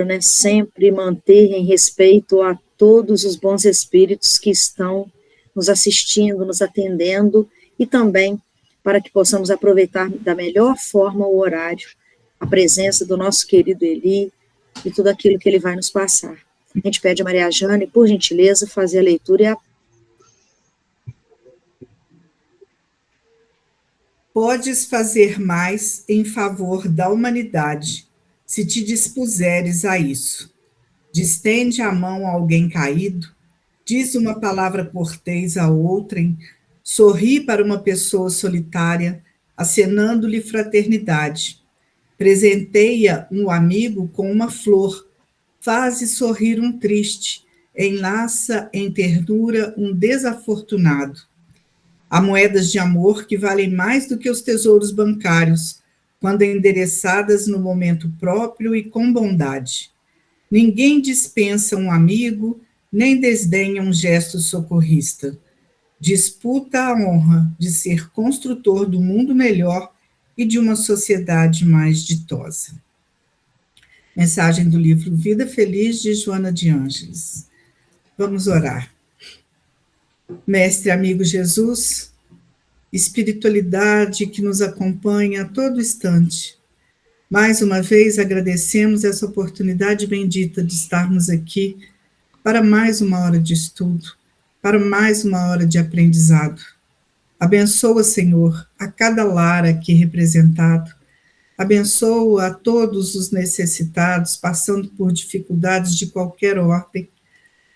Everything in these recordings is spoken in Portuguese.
né, sempre manter em respeito a todos os bons espíritos que estão nos assistindo, nos atendendo, e também para que possamos aproveitar da melhor forma o horário, a presença do nosso querido Eli e tudo aquilo que ele vai nos passar. A gente pede a Maria Jane, por gentileza, fazer a leitura e a... Podes fazer mais em favor da humanidade, se te dispuseres a isso. Distende a mão a alguém caído, diz uma palavra cortês a outrem, sorri para uma pessoa solitária, acenando-lhe fraternidade. Presenteia um amigo com uma flor, faze sorrir um triste, enlaça em ternura um desafortunado. Há moedas de amor que valem mais do que os tesouros bancários, quando endereçadas no momento próprio e com bondade. Ninguém dispensa um amigo, nem desdenha um gesto socorrista. Disputa a honra de ser construtor do mundo melhor e de uma sociedade mais ditosa. Mensagem do livro Vida Feliz, de Joana de Ângeles. Vamos orar. Mestre amigo Jesus, espiritualidade que nos acompanha a todo instante, mais uma vez agradecemos essa oportunidade bendita de estarmos aqui para mais uma hora de estudo, para mais uma hora de aprendizado. Abençoa, Senhor, a cada lar aqui representado. Abençoa a todos os necessitados, passando por dificuldades de qualquer ordem.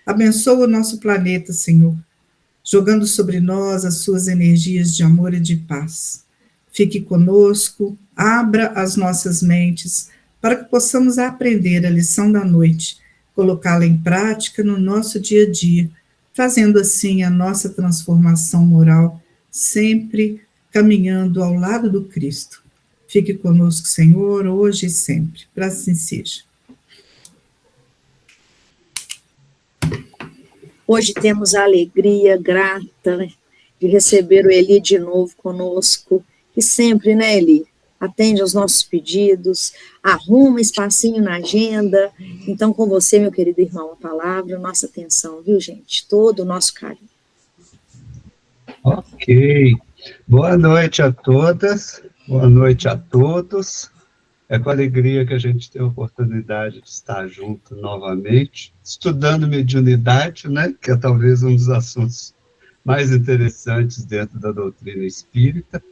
Abençoa o nosso planeta, Senhor, jogando sobre nós as suas energias de amor e de paz. Fique conosco, abra as nossas mentes, para que possamos aprender a lição da noite, colocá-la em prática no nosso dia a dia, fazendo assim a nossa transformação moral, sempre caminhando ao lado do Cristo. Fique conosco, Senhor, hoje e sempre. Para assim seja. Hoje temos a alegria grata, né, de receber o Eli de novo conosco, e sempre, né, Eli, atende aos nossos pedidos, arruma espacinho na agenda. Então, com você, meu querido irmão, a palavra, a nossa atenção, viu, gente? Todo o nosso carinho. Ok. Boa noite a todas, boa noite a todos. É com alegria que a gente tem a oportunidade de estar junto novamente, estudando mediunidade, né, que é talvez um dos assuntos mais interessantes dentro da doutrina espírita,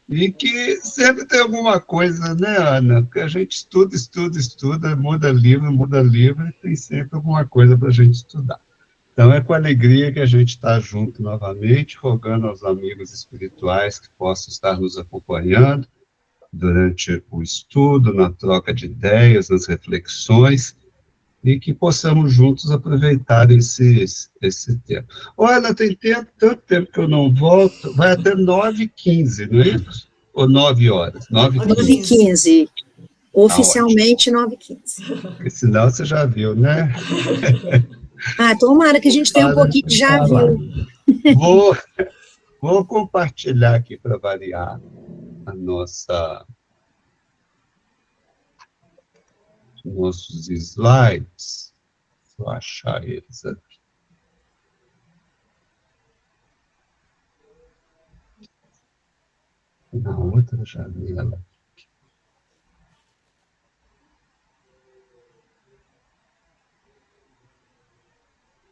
e que sempre tem alguma coisa, né, Ana, que a gente estuda, muda livro, e tem sempre alguma coisa para a gente estudar. Então, é com alegria que a gente está junto novamente, rogando aos amigos espirituais que possam estar nos acompanhando durante o estudo, na troca de ideias, nas reflexões, e que possamos juntos aproveitar esse tempo. Olha, tem tanto tempo que eu não volto, vai até 9h15, não é isso? Ou 9 horas? 9h15. Oficialmente 9h15. Porque senão você já viu, né? Tomara que a gente tenha um pouquinho de já viu. Vou compartilhar aqui para variar nossos slides. Vou achar eles aqui. Na outra janela.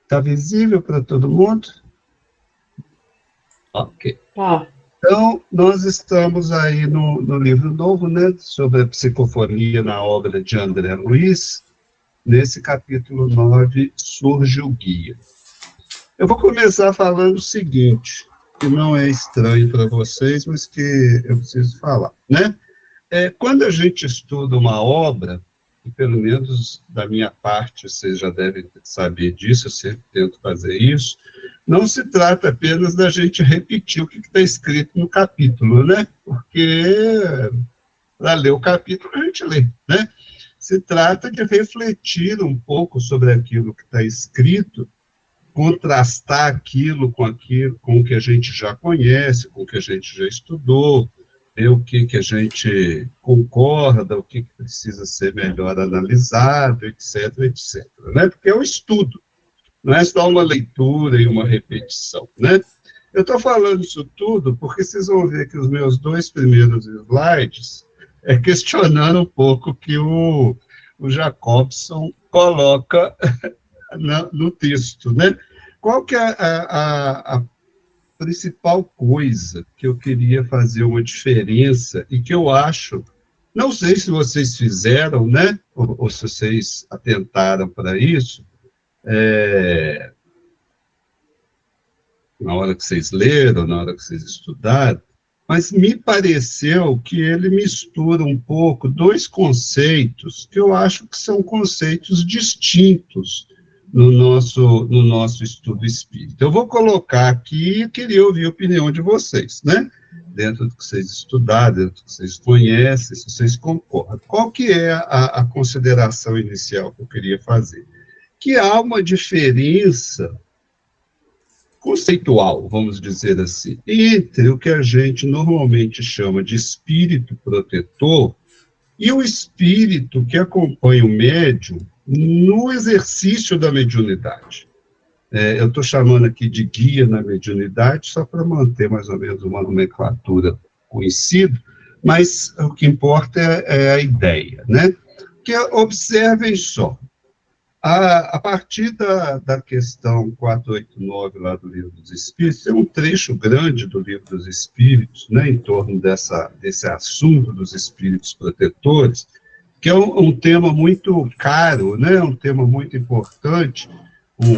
Está visível para todo mundo? Ok. Então, nós estamos aí no livro novo, né, sobre a psicofonia na obra de André Luiz. Nesse capítulo 9, surge o guia. Eu vou começar falando o seguinte, que não é estranho para vocês, mas que eu preciso falar, né? Quando a gente estuda uma obra, e pelo menos da minha parte, vocês já devem saber disso, eu sempre tento fazer isso, não se trata apenas da gente repetir o que está escrito no capítulo, né? Porque para ler o capítulo a gente lê, né? Se trata de refletir um pouco sobre aquilo que está escrito, contrastar aquilo com o que a gente já conhece, com o que a gente já estudou, ver o que a gente concorda, o que precisa ser melhor analisado, etc, etc, né? Porque é um estudo, não é só uma leitura e uma repetição, né? Eu estou falando isso tudo porque vocês vão ver que os meus 2 primeiros slides é questionando um pouco o que o Jacobson coloca no texto, né? Qual que é a principal coisa que eu queria fazer uma diferença e que eu acho, não sei se vocês fizeram, né? Ou se vocês atentaram para isso, na hora que vocês leram, na hora que vocês estudaram, mas me pareceu que ele mistura um pouco 2 conceitos que eu acho que são conceitos distintos no nosso estudo espírita. Eu vou colocar aqui e queria ouvir a opinião de vocês, né? Dentro do que vocês estudaram, dentro do que vocês conhecem, se vocês concordam. Qual que é a consideração inicial que eu queria fazer? Que há uma diferença conceitual, vamos dizer assim, entre o que a gente normalmente chama de espírito protetor e o espírito que acompanha o médium no exercício da mediunidade. Eu estou chamando aqui de guia na mediunidade, só para manter mais ou menos uma nomenclatura conhecida, mas o que importa é a ideia, né? Que observem só, a partir da questão 489 lá do Livro dos Espíritos, tem um trecho grande do Livro dos Espíritos, né, em torno desse assunto dos espíritos protetores, que é um tema muito caro, né, um tema muito importante,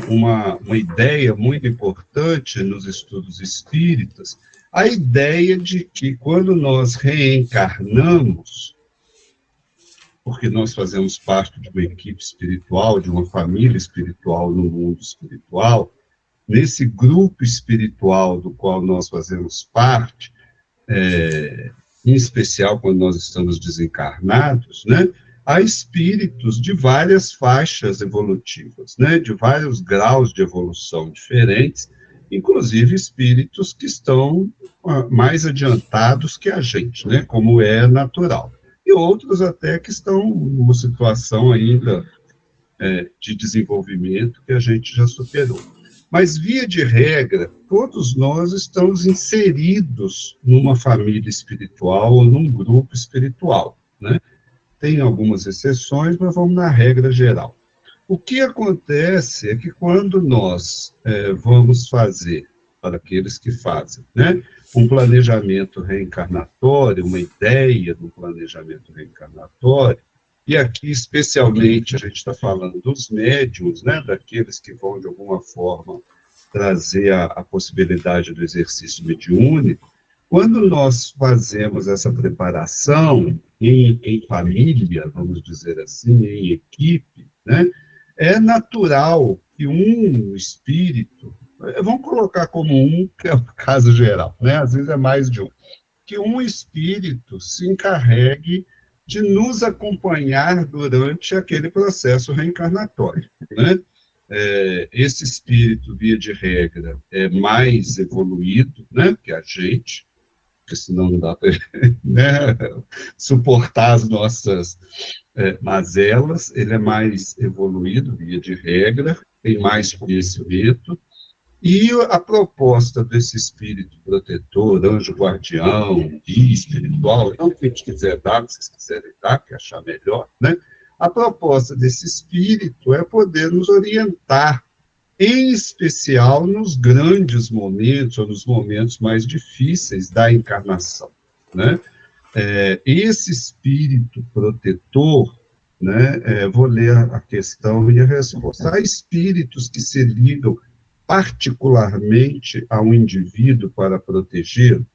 uma ideia muito importante nos estudos espíritas, a ideia de que quando nós reencarnamos, porque nós fazemos parte de uma equipe espiritual, de uma família espiritual no mundo espiritual, nesse grupo espiritual do qual nós fazemos parte, em especial quando nós estamos desencarnados, né, há espíritos de várias faixas evolutivas, né, de vários graus de evolução diferentes, inclusive espíritos que estão mais adiantados que a gente, né, como é natural. E outros até que estão numa situação ainda de desenvolvimento que a gente já superou. Mas, via de regra, todos nós estamos inseridos numa família espiritual ou num grupo espiritual, né? Tem algumas exceções, mas vamos na regra geral. O que acontece é que quando nós vamos fazer, para aqueles que fazem, né, um planejamento reencarnatório, uma ideia do planejamento reencarnatório, e aqui especialmente a gente está falando dos médiuns, né, daqueles que vão de alguma forma trazer a possibilidade do exercício mediúnico, quando nós fazemos essa preparação em família, vamos dizer assim, em equipe, né, é natural que um espírito, vamos colocar como um, que é o caso geral, né? Às vezes é mais de um, que um espírito se encarregue de nos acompanhar durante aquele processo reencarnatório, né? Esse espírito, via de regra, é mais evoluído, né, que a gente, porque senão não dá para, né, suportar as nossas mazelas. Ele é mais evoluído, via de regra, tem mais conhecimento, e a proposta desse espírito protetor, anjo guardião, guia espiritual, não que a gente quiser dar, se vocês quiserem dar, que achar melhor, né? A proposta desse espírito é poder nos orientar, em especial nos grandes momentos, ou nos momentos mais difíceis da encarnação, né? Esse espírito protetor, né, vou ler a questão e a resposta. Há espíritos que se ligam particularmente a um indivíduo para protegê-lo.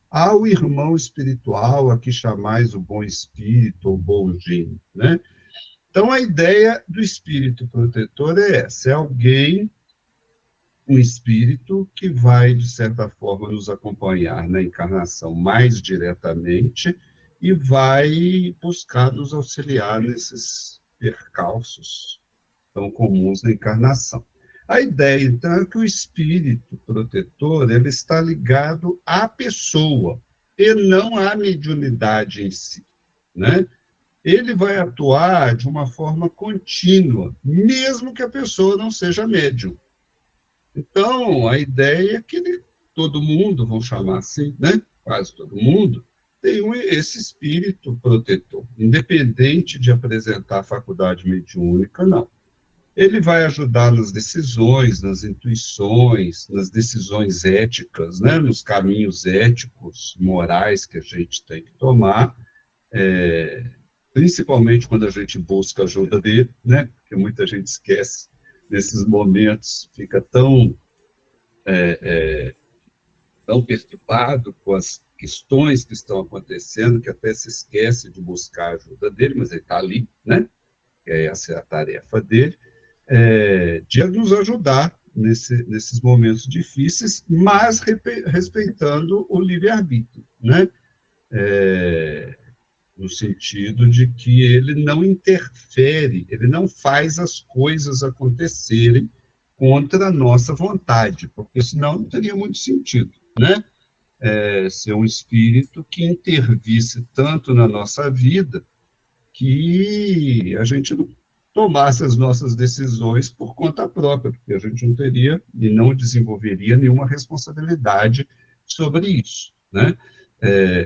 Há o irmão espiritual, a que chamais o bom espírito ou bom gênio, né? Então, a ideia do espírito protetor é essa, é alguém, um espírito que vai, de certa forma, nos acompanhar na encarnação mais diretamente e vai buscar nos auxiliar nesses percalços tão comuns na encarnação. A ideia, então, é que o espírito protetor ele está ligado à pessoa, e não a mediunidade em si, né? Ele vai atuar de uma forma contínua, mesmo que a pessoa não seja médium. Então, a ideia é que todo mundo, vamos chamar assim, né? Quase todo mundo, tem esse espírito protetor, independente de apresentar a faculdade mediúnica, não. Ele vai ajudar nas decisões, nas intuições, nas decisões éticas, né? Nos caminhos éticos, morais que a gente tem que tomar, principalmente quando a gente busca a ajuda dele, né? Porque muita gente esquece nesses momentos, fica tão perturbado com as questões que estão acontecendo, que até se esquece de buscar a ajuda dele, mas ele está ali, né? Essa é a tarefa dele, de nos ajudar nesses momentos difíceis, mas respeitando o livre-arbítrio, né? No sentido de que ele não interfere, ele não faz as coisas acontecerem contra a nossa vontade, porque senão não teria muito sentido, né? Ser um espírito que intervisse tanto na nossa vida que a gente não tomasse as nossas decisões por conta própria, porque a gente não teria e não desenvolveria nenhuma responsabilidade sobre isso, né?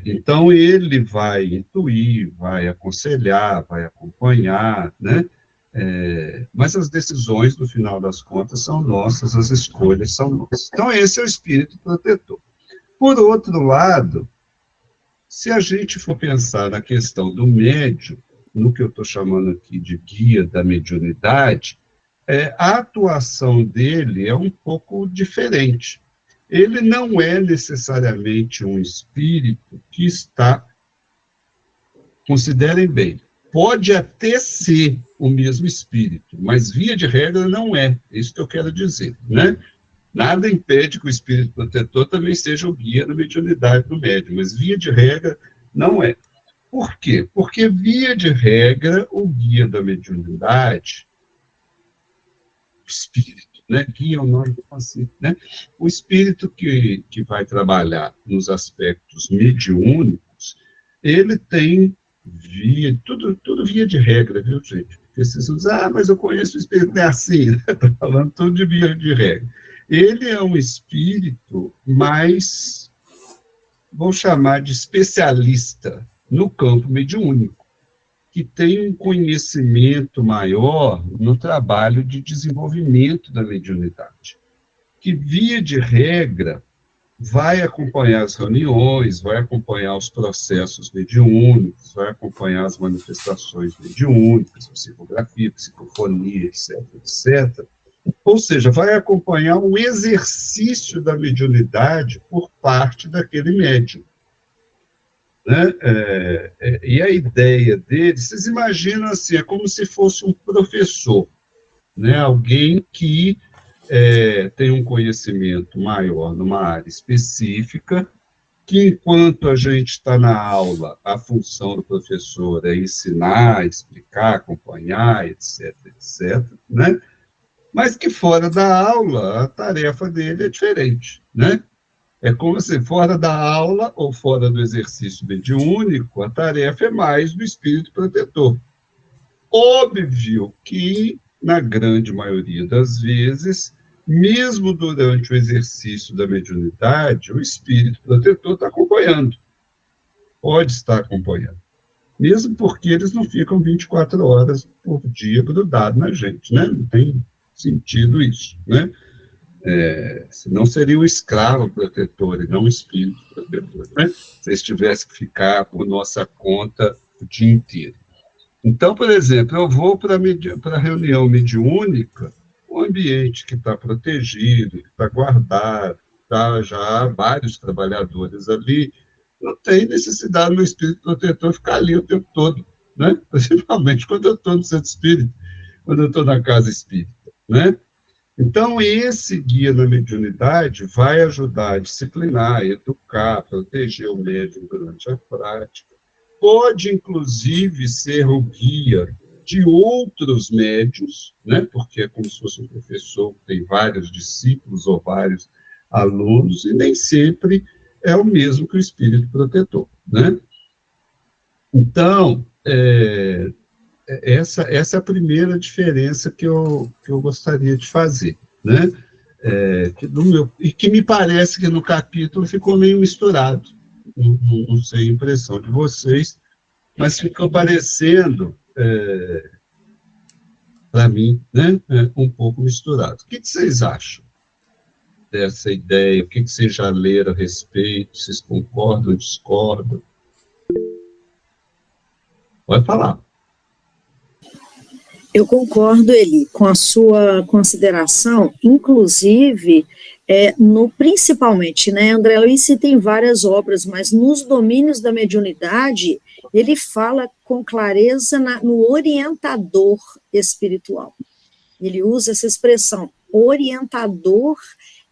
Então, ele vai intuir, vai aconselhar, vai acompanhar, né? Mas as decisões, no final das contas, são nossas, as escolhas são nossas. Então, esse é o espírito protetor. Por outro lado, se a gente for pensar na questão do médium, no que eu estou chamando aqui de guia da mediunidade, a atuação dele é um pouco diferente. Ele não é necessariamente um espírito que está, considerem bem, pode até ser o mesmo espírito, mas via de regra não é, isso que eu quero dizer, né? Nada impede que o espírito protetor também seja o guia da mediunidade do médium, mas via de regra não é. Por quê? Porque via de regra o guia da mediunidade, o espírito, né? Guia é o nome do conceito, né? O espírito que vai trabalhar nos aspectos mediúnicos, ele tem tudo via de regra, viu, gente? Porque vocês dizem, mas eu conheço o espírito, não é assim, né? Estou falando tudo de via de regra. Ele é um espírito mais, vou chamar de especialista no campo mediúnico, que tem um conhecimento maior no trabalho de desenvolvimento da mediunidade, que, via de regra, vai acompanhar as reuniões, vai acompanhar os processos mediúnicos, vai acompanhar as manifestações mediúnicas, psicografia, psicofonia, etc., etc., ou seja, vai acompanhar o exercício da mediunidade por parte daquele médium. Né? E a ideia dele, vocês imaginam assim, é como se fosse um professor, né? Alguém que tem um conhecimento maior numa área específica, que enquanto a gente está na aula, a função do professor é ensinar, explicar, acompanhar, etc., etc., né? Mas que fora da aula, a tarefa dele é diferente, né? É como se fora da aula ou fora do exercício mediúnico, a tarefa é mais do espírito protetor. Óbvio que, na grande maioria das vezes, mesmo durante o exercício da mediunidade, o espírito protetor está acompanhando, pode estar acompanhando, mesmo porque eles não ficam 24 horas por dia grudado na gente, né? Não tem sentido isso, né? Senão seria um escravo protetor e não um espírito protetor, né? Se eles tivessem que ficar por nossa conta o dia inteiro. Então, por exemplo, eu vou para a reunião mediúnica, um ambiente que está protegido, que está guardado, tá já há vários trabalhadores ali, não tem necessidade do espírito protetor ficar ali o tempo todo, né? Principalmente quando eu estou no centro espírita, quando eu estou na casa espírita, né? Então, esse guia da mediunidade vai ajudar a disciplinar, educar, proteger o médium durante a prática. Pode, inclusive, ser o guia de outros médiuns, né? Porque é como se fosse um professor que tem vários discípulos ou vários alunos, e nem sempre é o mesmo que o espírito protetor, né? Então, essa é a primeira diferença que eu gostaria de fazer, né? E que me parece que no capítulo ficou meio misturado, não sei a impressão de vocês, mas ficou parecendo, para mim, né, um pouco misturado. O que vocês acham dessa ideia? O que vocês já leram a respeito? Vocês concordam, discordam? Pode falar. Eu concordo, Eli, com a sua consideração, inclusive, principalmente, né, André Luiz tem várias obras, mas nos domínios da mediunidade, ele fala com clareza no orientador espiritual. Ele usa essa expressão, orientador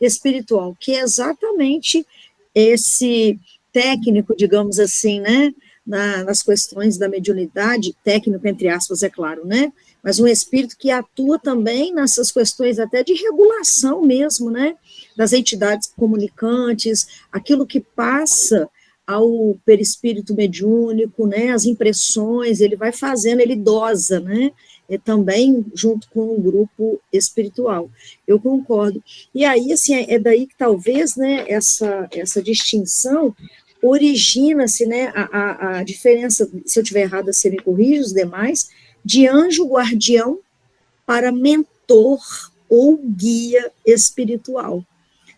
espiritual, que é exatamente esse técnico, digamos assim, né, nas questões da mediunidade, técnico entre aspas, é claro, né, mas um espírito que atua também nessas questões até de regulação mesmo, né, das entidades comunicantes, aquilo que passa ao perispírito mediúnico, né, as impressões, ele vai fazendo, ele dosa, né, também junto com o grupo espiritual. Eu concordo. E aí, assim, é daí que talvez, né, essa distinção origina-se, né, a diferença, se eu estiver errada, você me corrige, os demais, de anjo guardião para mentor ou guia espiritual,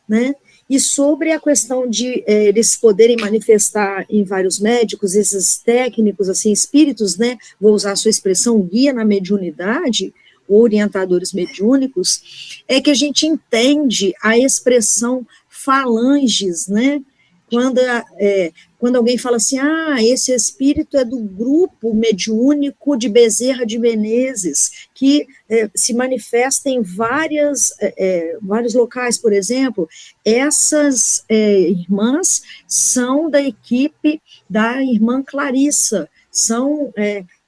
né? E sobre a questão de eles poderem manifestar em vários médicos, esses técnicos, assim, espíritos, né? Vou usar a sua expressão, guia na mediunidade, orientadores mediúnicos, é que a gente entende a expressão falanges, né? Quando alguém fala assim, esse espírito é do grupo mediúnico de Bezerra de Menezes, que se manifesta em vários locais, por exemplo, essas irmãs são da equipe da irmã Clarissa, são,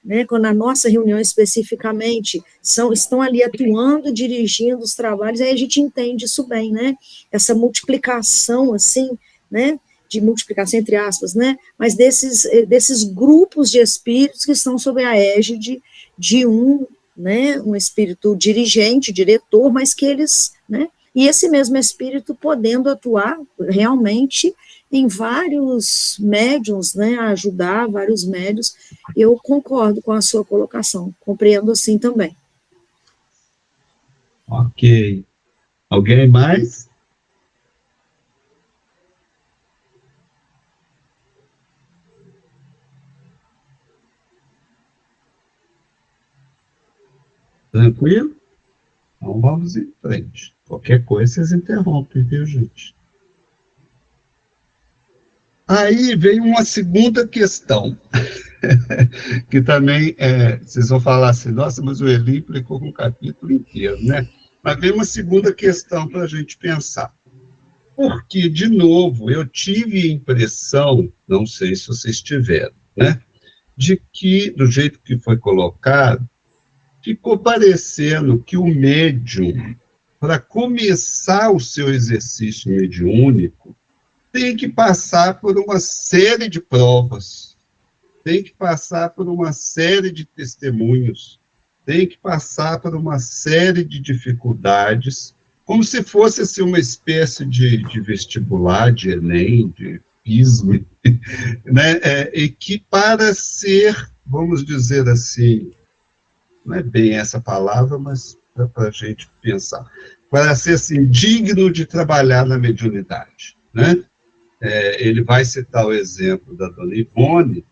na nossa reunião especificamente, estão ali atuando, dirigindo os trabalhos, aí a gente entende isso bem, né? Essa multiplicação, assim, né? De multiplicação entre aspas, né, mas desses grupos de espíritos que estão sob a égide de um espírito dirigente, diretor, mas que eles, né, e esse mesmo espírito podendo atuar realmente em vários médiuns, né, ajudar vários médiuns. Eu concordo com a sua colocação, compreendo assim também. Ok. Alguém mais? Tranquilo? Então vamos em frente. Qualquer coisa vocês interrompem, viu, gente? Aí vem uma segunda questão, que também, vocês vão falar assim, nossa, mas o Eli implicou com o capítulo inteiro, né? Mas vem uma segunda questão para a gente pensar. Porque, de novo, eu tive a impressão, não sei se vocês tiveram, né? De que, do jeito que foi colocado, ficou parecendo que o médium, para começar o seu exercício mediúnico, tem que passar por uma série de provas, tem que passar por uma série de testemunhos, tem que passar por uma série de dificuldades, como se fosse assim, uma espécie de vestibular, de Enem, de PISME, né? E que para ser, vamos dizer assim, não é bem essa palavra, mas para a gente pensar, para ser assim, digno de trabalhar na mediunidade, né? Ele vai citar o exemplo da dona Ivone,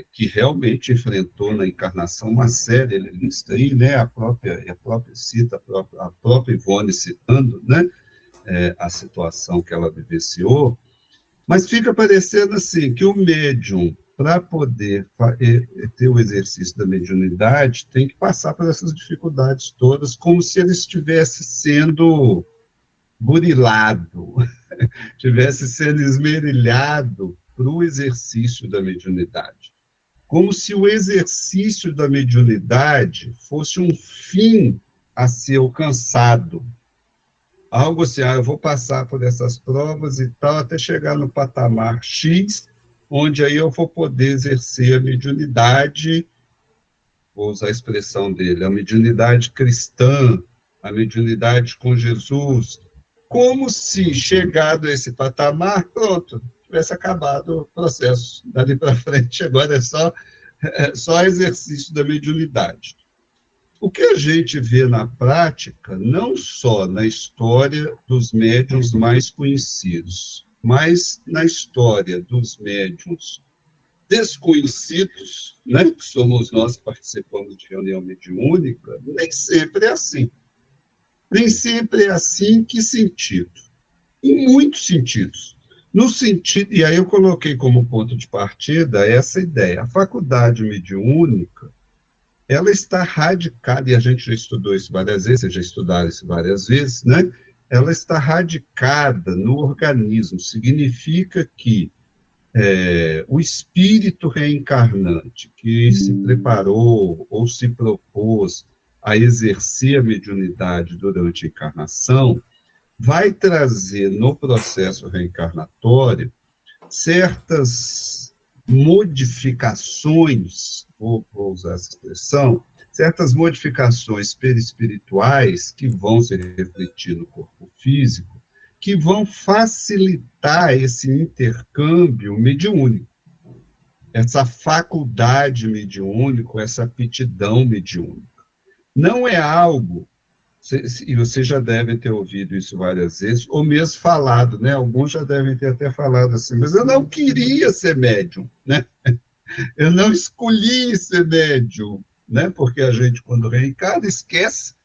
que realmente enfrentou na encarnação uma série, ele lista aí, né, a própria cita, a própria Ivone citando, né, a situação que ela vivenciou, mas fica parecendo assim, que o médium, para poder ter o exercício da mediunidade, tem que passar por essas dificuldades todas, como se ele estivesse sendo burilado, estivesse sendo esmerilhado para o exercício da mediunidade. Como se o exercício da mediunidade fosse um fim a ser alcançado, algo assim, eu vou passar por essas provas e tal, até chegar no patamar X, onde aí eu vou poder exercer a mediunidade, vou usar a expressão dele, a mediunidade cristã, a mediunidade com Jesus, como se, chegado a esse patamar, pronto, tivesse acabado o processo. Dali para frente, agora é só exercício da mediunidade. O que a gente vê na prática, não só na história dos médiuns mais conhecidos, mas na história dos médiuns desconhecidos, né, que somos nós que participamos de reunião mediúnica, nem sempre é assim. Nem sempre é assim. Que sentido? Em muitos sentidos. No sentido, e aí eu coloquei como ponto de partida essa ideia. A faculdade mediúnica, ela está radicada, e a gente já estudou isso várias vezes, vocês já estudaram isso várias vezes, né? Ela está radicada no organismo. Significa que o espírito reencarnante que se preparou ou se propôs a exercer a mediunidade durante a encarnação, vai trazer no processo reencarnatório certas modificações, vou usar essa expressão, certas modificações perispirituais que vão se refletir no corpo físico, que vão facilitar esse intercâmbio mediúnico, essa faculdade mediúnica, essa aptidão mediúnica. Não é algo, e você já deve ter ouvido isso várias vezes, ou mesmo falado, né? Alguns já devem ter até falado assim, mas eu não queria ser médium, né? Eu não escolhi ser médium, né? Porque a gente, quando reencarna, esquece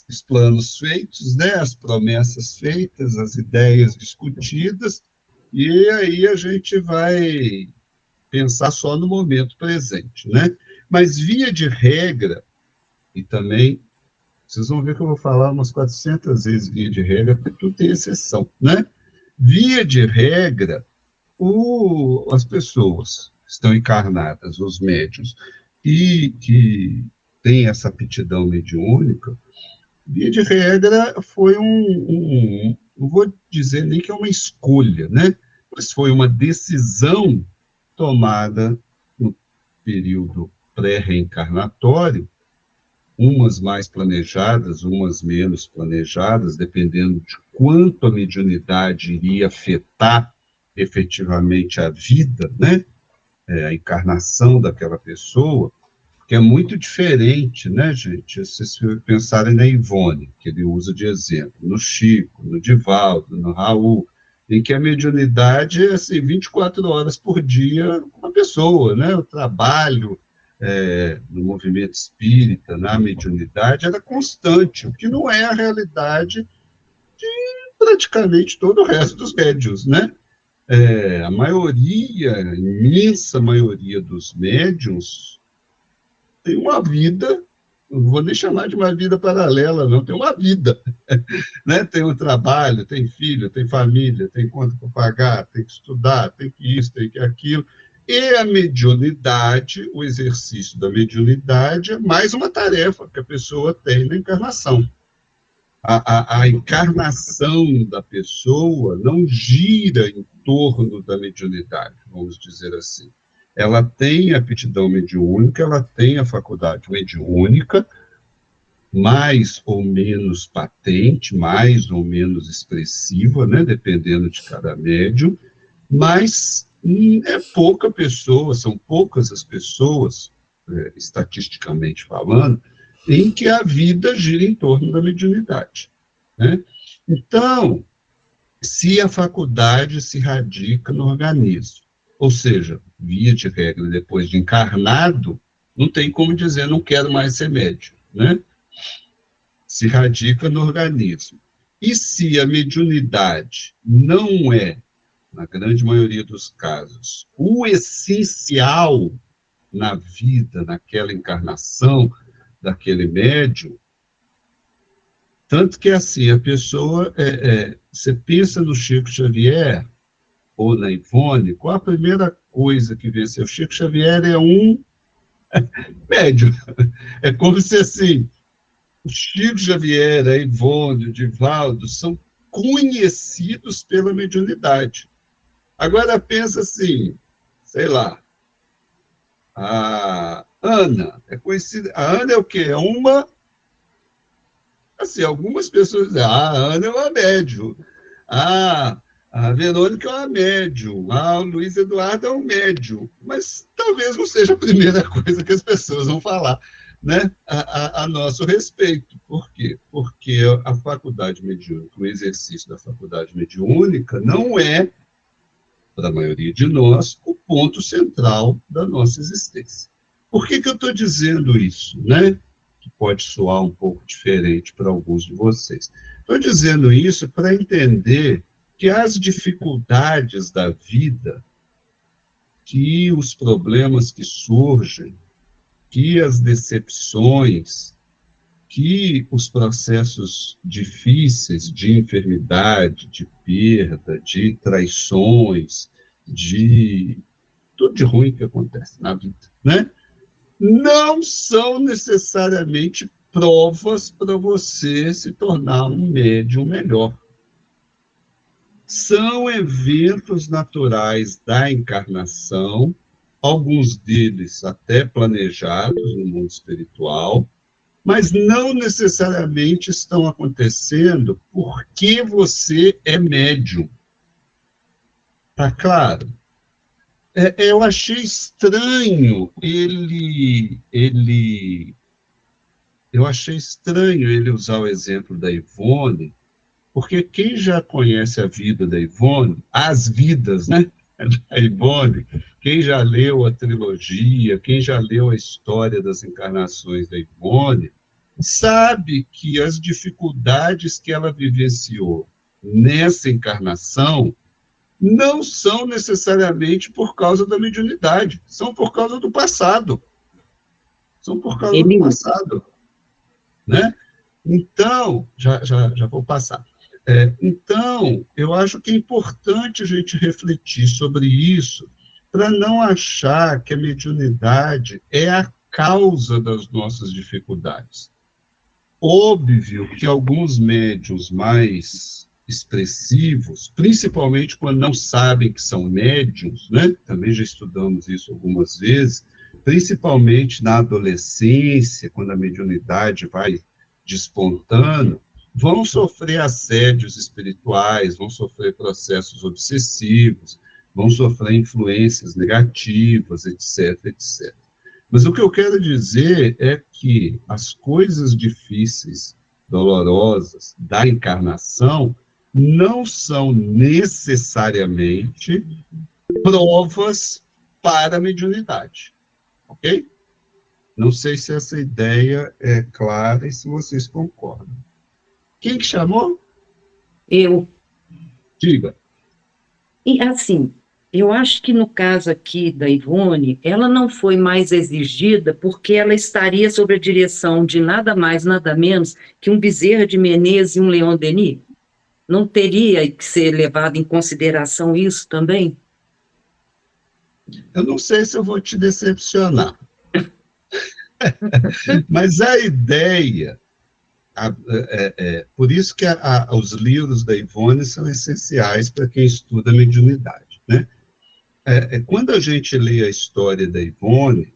os planos feitos, né? As promessas feitas, as ideias discutidas, e aí a gente vai pensar só no momento presente, né? Mas, via de regra, e também, vocês vão ver que eu vou falar umas 400 vezes via de regra, porque tudo tem exceção, né? Via de regra, as pessoas que estão encarnadas, os médiuns, e que têm essa aptidão mediúnica, via de regra, foi não vou dizer nem que é uma escolha, né? Mas foi uma decisão tomada no período pré-reencarnatório, umas mais planejadas, umas menos planejadas, dependendo de quanto a mediunidade iria afetar efetivamente a vida, né? A encarnação daquela pessoa, que é muito diferente, né, gente? Se vocês pensarem na Ivone, que ele usa de exemplo, no Chico, no Divaldo, no Raul, em que a mediunidade é assim, 24 horas por dia com a pessoa, né? O trabalho no movimento espírita, na mediunidade, era constante, o que não é a realidade de praticamente todo o resto dos médiuns, né? A maioria, a imensa maioria dos médiuns tem uma vida, não vou nem chamar de uma vida paralela, não, tem uma vida, né? Tem um trabalho, tem filho, tem família, tem conta para pagar, tem que estudar, tem que isso, tem que aquilo. E a mediunidade, o exercício da mediunidade, é mais uma tarefa que a pessoa tem na encarnação. A encarnação da pessoa não gira em torno da mediunidade, vamos dizer assim. Ela tem a aptidão mediúnica, ela tem a faculdade mediúnica, mais ou menos patente, mais ou menos expressiva, né, dependendo de cada médium, mas é pouca pessoa, são poucas as pessoas, estatisticamente falando, em que a vida gira em torno da mediunidade, né? Então, se a faculdade se radica no organismo, ou seja, via de regra, depois de encarnado, não tem como dizer, não quero mais ser médium, né? Se radica no organismo. E se a mediunidade não é, na grande maioria dos casos, o essencial na vida, naquela encarnação daquele médium, tanto que assim, a pessoa, você pensa no Chico Xavier, ou na Ivone, qual a primeira coisa que vê? O Chico Xavier é um médium. É como se assim, O Chico Xavier, a Ivone, o Divaldo são conhecidos pela mediunidade. Agora pensa assim, sei lá, a Ana é conhecida. A Ana é o quê? É uma. Assim, algumas pessoas dizem, a Ana é uma médium. A Verônica é uma médium. O Luiz Eduardo é um médium. Mas talvez não seja a primeira coisa que as pessoas vão falar, né, a nosso respeito. Por quê? Porque a faculdade mediúnica, o exercício da faculdade mediúnica não é, para a maioria de nós, o ponto central da nossa existência. Por que eu estou dizendo isso, né? Que pode soar um pouco diferente para alguns de vocês. Estou dizendo isso para entender que as dificuldades da vida, que os problemas que surgem, que as decepções, que os processos difíceis de enfermidade, de perda, de traições, de tudo de ruim que acontece na vida, né? Não são necessariamente provas para você se tornar um médium melhor. São eventos naturais da encarnação, alguns deles até planejados no mundo espiritual, mas não necessariamente estão acontecendo porque você é médium. Tá claro? Eu achei estranho eu achei estranho ele usar o exemplo da Ivone, porque quem já conhece a vida da Ivone, as vidas, né, da Ivone, quem já leu a trilogia, quem já leu a história das encarnações da Ivone, sabe que as dificuldades que ela vivenciou nessa encarnação não são necessariamente por causa da mediunidade, são por causa do passado. São por causa do passado, né? Então, já vou passar. Então, eu acho que é importante a gente refletir sobre isso, para não achar que a mediunidade é a causa das nossas dificuldades. Óbvio que alguns médiuns mais expressivos, principalmente quando não sabem que são médiuns, né? Também já estudamos isso algumas vezes, principalmente na adolescência, quando a mediunidade vai despontando, vão sofrer assédios espirituais, vão sofrer processos obsessivos, vão sofrer influências negativas, etc, etc. Mas o que eu quero dizer é que as coisas difíceis, dolorosas da encarnação não são necessariamente provas para a mediunidade, ok? Não sei se essa ideia é clara e se vocês concordam. Quem que chamou? Eu. Diga. E assim, eu acho que no caso aqui da Ivone, ela não foi mais exigida porque ela estaria sob a direção de nada mais, nada menos que um Bezerra de Menezes e um Leon Denis? Não teria que ser levado em consideração isso também? Eu não sei se eu vou te decepcionar. Mas a ideia... por isso que os livros da Ivone são essenciais para quem estuda mediunidade, né? Quando a gente lê a história da Ivone,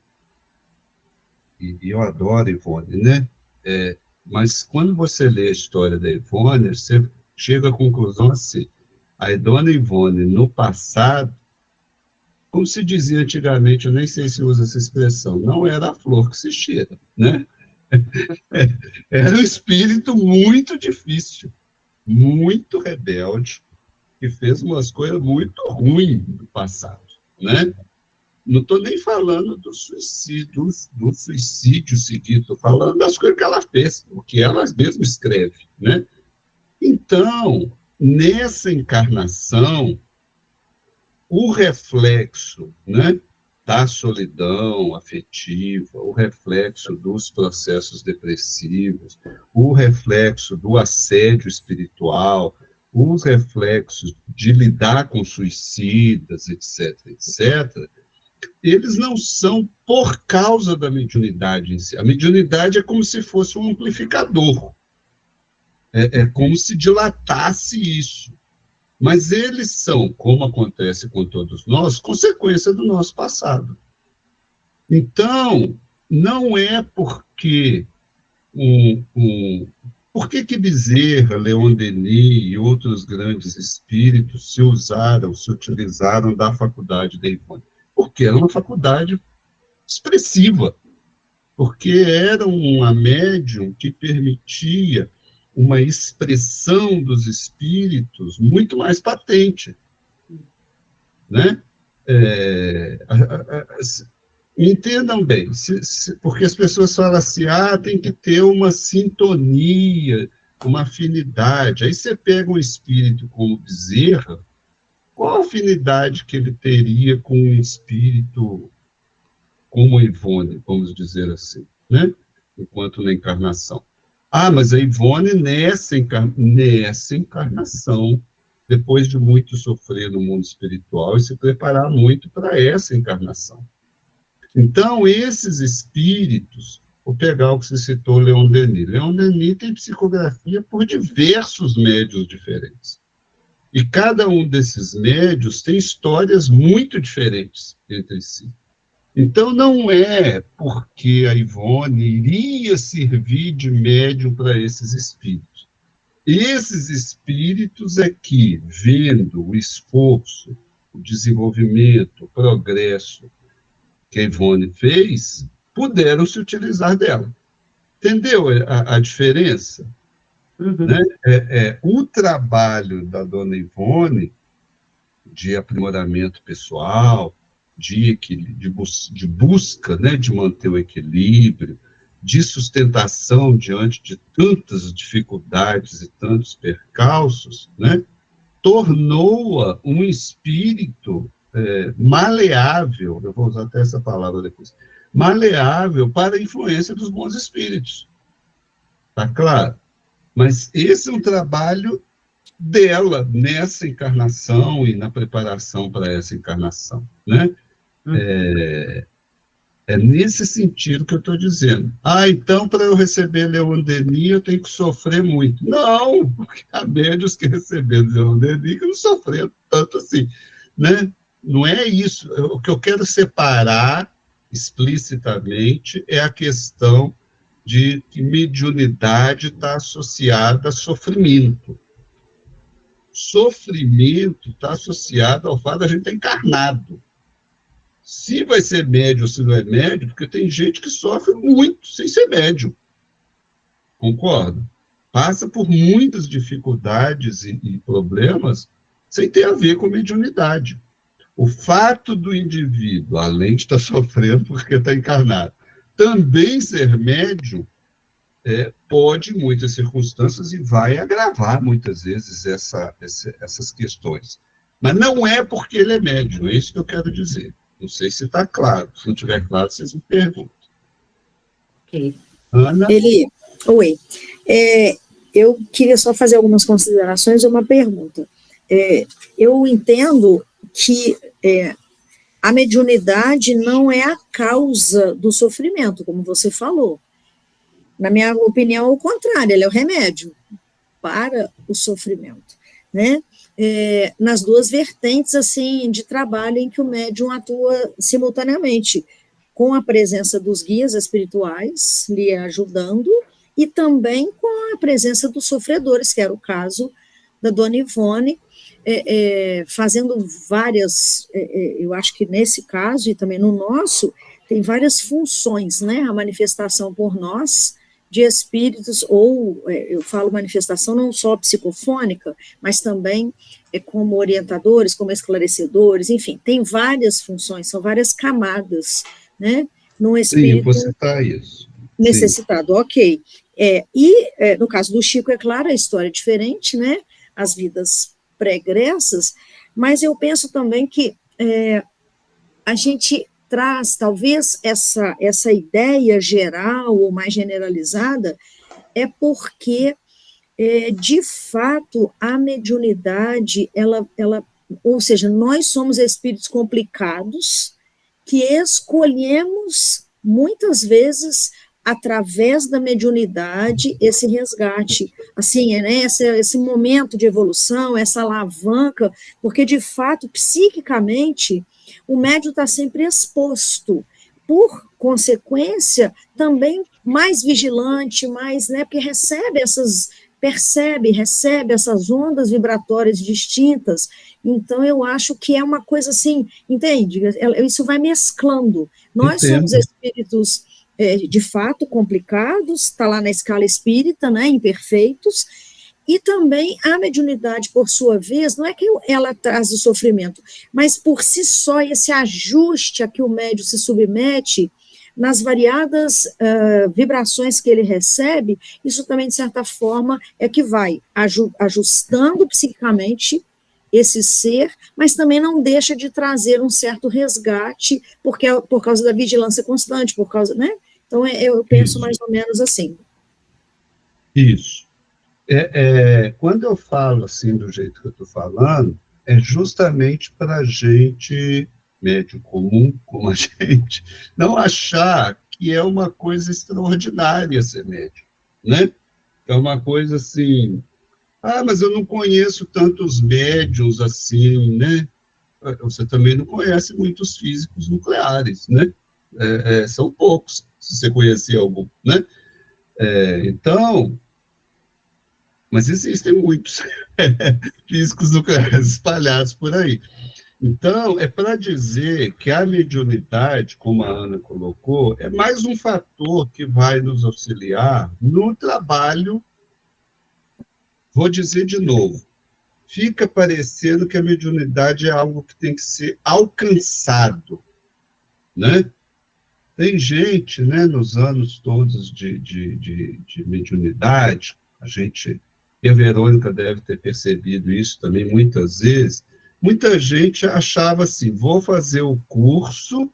e eu adoro Ivone, né? Mas quando você lê a história da Ivone, você chega à conclusão assim, a dona Ivone, no passado, como se dizia antigamente, eu nem sei se usa essa expressão, não era a flor que se cheira, né? Era um espírito muito difícil, muito rebelde, que fez umas coisas muito ruins no passado, né? Não estou nem falando do suicídio seguido, estou falando das coisas que ela fez, o que ela mesma escreve, né? Então, nessa encarnação, o reflexo, né, da solidão afetiva, o reflexo dos processos depressivos, o reflexo do assédio espiritual, os reflexos de lidar com suicidas, etc., etc., eles não são por causa da mediunidade em si. A mediunidade é como se fosse um amplificador. É como se dilatasse isso. Mas eles são, como acontece com todos nós, consequência do nosso passado. Então, não é porque por que Bezerra, Leon Denis e outros grandes espíritos se utilizaram da faculdade da Ivone? Porque era uma faculdade expressiva, porque era uma médium que permitia uma expressão dos espíritos muito mais patente, né? Entendam bem, porque as pessoas falam assim, tem que ter uma sintonia, uma afinidade. Aí você pega um espírito como Bezerra, qual a afinidade que ele teria com um espírito como Ivone, vamos dizer assim, né? Enquanto na encarnação. Mas a Ivone, nessa encarnação, depois de muito sofrer no mundo espiritual e se preparar muito para essa encarnação. Então, esses espíritos, vou pegar o que você citou, Leon Denis. Leon Denis tem psicografia por diversos médiuns diferentes. E cada um desses médiuns tem histórias muito diferentes entre si. Então, não é porque a Ivone iria servir de médium para esses espíritos. Esses espíritos é que, vendo o esforço, o desenvolvimento, o progresso que a Ivone fez, puderam se utilizar dela. Entendeu a diferença? Uhum. Né? O trabalho da dona Ivone, de aprimoramento pessoal, de busca, né, de manter o equilíbrio, de sustentação diante de tantas dificuldades e tantos percalços, né, tornou-a um espírito maleável, eu vou usar até essa palavra depois, maleável para a influência dos bons espíritos. Tá claro? Mas esse é um trabalho dela nessa encarnação e na preparação para essa encarnação, né? É nesse sentido que eu estou dizendo. Então, para eu receber Leon Denis, eu tenho que sofrer muito. Não, porque há médios que receberam Leon Denis que não sofreram tanto assim, né? Não é isso. O que eu quero separar explicitamente é a questão de que mediunidade está associada a sofrimento. Sofrimento está associado ao fato de a gente estar encarnado. Se vai ser médio ou se não é médio, porque tem gente que sofre muito sem ser médio. Concorda? Passa por muitas dificuldades e problemas sem ter a ver com mediunidade. O fato do indivíduo, além de estar sofrendo porque está encarnado, também ser médium, pode, em muitas circunstâncias, e vai agravar, muitas vezes, essas questões. Mas não é porque ele é médium, é isso que eu quero dizer. Não sei se está claro. Se não estiver claro, vocês me perguntam. Ok. Ana? Oi. Eu queria só fazer algumas considerações e uma pergunta. Eu entendo que a mediunidade não é a causa do sofrimento, como você falou. Na minha opinião, é o contrário, ela é o remédio para o sofrimento, né? Nas duas vertentes, assim, de trabalho em que o médium atua simultaneamente, com a presença dos guias espirituais lhe ajudando e também com a presença dos sofredores, que era o caso da dona Ivone, fazendo várias, eu acho que nesse caso e também no nosso, tem várias funções, né? A manifestação por nós de espíritos, ou eu falo manifestação não só psicofônica, mas também como orientadores, como esclarecedores, enfim, tem várias funções, são várias camadas, né, no espírito. Sim, você está isso. Necessitado, sim. Ok. No caso do Chico, é claro, a história é diferente, né, as vidas pregressas, mas eu penso também que a gente traz, talvez, essa ideia geral ou mais generalizada, porque, de fato, a mediunidade, ou seja, nós somos espíritos complicados, que escolhemos, muitas vezes, através da mediunidade, esse resgate, assim, né, esse momento de evolução, essa alavanca, porque, de fato, psiquicamente, o médium está sempre exposto, por consequência, também mais vigilante, mais, né, porque recebe essas ondas vibratórias distintas. Então, eu acho que é uma coisa assim, entende? Isso vai mesclando. Nós somos espíritos, de fato, complicados, está lá na escala espírita, né, imperfeitos, e também a mediunidade, por sua vez, não é que ela traz o sofrimento, mas por si só, esse ajuste a que o médium se submete, nas variadas vibrações que ele recebe, isso também, de certa forma, é que vai ajustando psiquicamente esse ser, mas também não deixa de trazer um certo resgate, porque por causa da vigilância constante, por causa, né? Então, eu penso mais ou menos assim. Isso. Quando eu falo assim, do jeito que eu estou falando, é justamente para a gente, médium comum, como a gente, não achar que é uma coisa extraordinária ser médium, né? É uma coisa assim, mas eu não conheço tantos médiums assim, né? Você também não conhece muitos físicos nucleares, né? São poucos, se você conhecer algum, né? Então, mas existem muitos físicos nucleares espalhados por aí. Então, é para dizer que a mediunidade, como a Ana colocou, é mais um fator que vai nos auxiliar no trabalho. Vou dizer de novo, fica parecendo que a mediunidade é algo que tem que ser alcançado, né? Tem gente, né, nos anos todos de mediunidade, e a Verônica deve ter percebido isso também muitas vezes, muita gente achava assim, vou fazer o curso,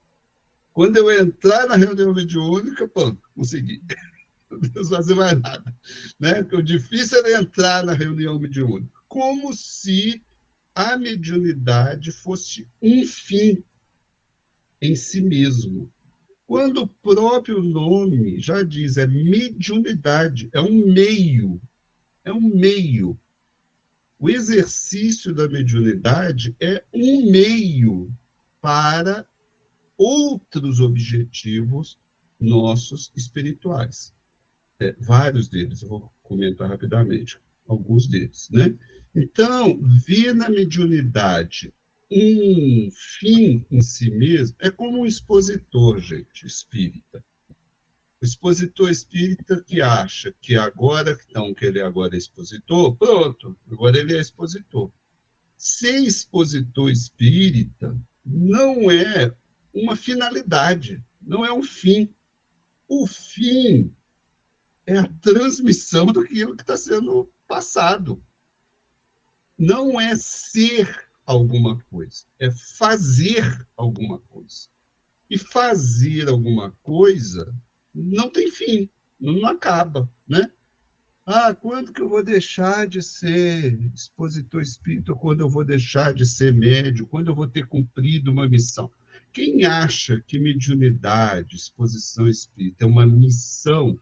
quando eu entrar na reunião mediúnica, pô, consegui, não preciso fazer mais nada, né? Porque o difícil era entrar na reunião mediúnica, como se a mediunidade fosse um fim em si mesmo. Quando o próprio nome já diz, é mediunidade, é um meio. O exercício da mediunidade é um meio para outros objetivos nossos espirituais. Vários deles, eu vou comentar rapidamente, alguns deles, né? Então, ver na mediunidade um fim em si mesmo é como um expositor, gente, espírita. O expositor espírita que acha que agora, então, que ele agora é expositor, pronto, agora ele é expositor. Ser expositor espírita não é uma finalidade, não é um fim. O fim é a transmissão daquilo que está sendo passado. Não é ser alguma coisa, é fazer alguma coisa. E fazer alguma coisa não tem fim, não acaba, né? Quando que eu vou deixar de ser expositor espírita, quando eu vou deixar de ser médium, quando eu vou ter cumprido uma missão? Quem acha que mediunidade, exposição espírita é uma missão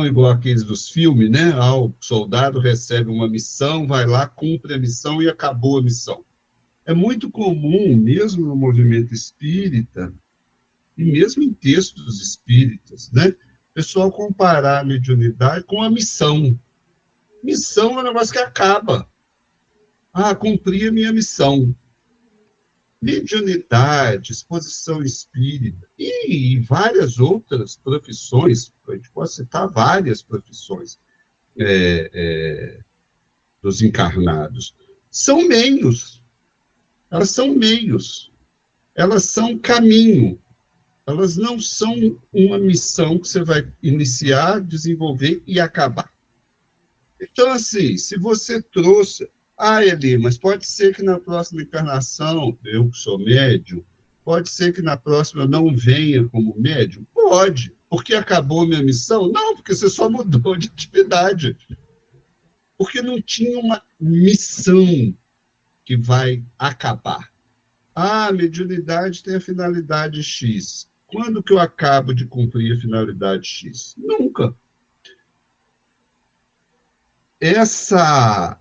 igual aqueles dos filmes, né? O soldado recebe uma missão, vai lá, cumpre a missão e acabou a missão. É muito comum, mesmo no movimento espírita, e mesmo em textos espíritas, né? O pessoal comparar a mediunidade com a missão. Missão é um negócio que acaba. Cumpri a minha missão. Mediunidade, exposição espírita e várias outras profissões, a gente pode citar várias profissões dos encarnados, são meios. Elas são meios. Elas são caminho. Elas não são uma missão que você vai iniciar, desenvolver e acabar. Então, assim, se você trouxe... Eli, mas pode ser que na próxima encarnação, eu que sou médium, pode ser que na próxima eu não venha como médium? Pode. Porque acabou minha missão? Não, porque você só mudou de atividade. Porque não tinha uma missão que vai acabar. A mediunidade tem a finalidade X. Quando que eu acabo de cumprir a finalidade X? Nunca. Essa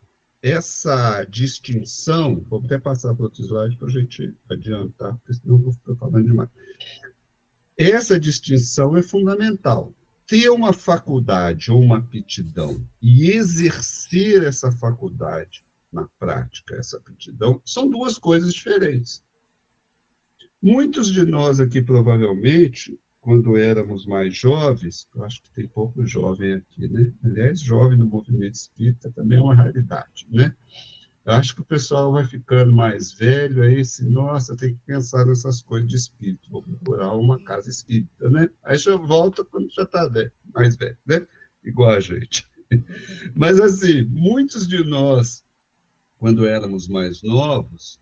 distinção, vou até passar para outro slide para a gente adiantar, porque senão eu vou ficar falando demais. Essa distinção é fundamental. Ter uma faculdade ou uma aptidão e exercer essa faculdade na prática, essa aptidão, são duas coisas diferentes. Muitos de nós aqui, provavelmente, quando éramos mais jovens, eu acho que tem pouco jovem aqui, né? Aliás, jovem no movimento espírita também é uma raridade, né? Eu acho que o pessoal vai ficando mais velho, aí assim, nossa, tem que pensar nessas coisas de espírito, vou procurar uma casa espírita, né? Aí já volta quando já está mais velho, né? Igual a gente. Mas, assim, muitos de nós, quando éramos mais novos,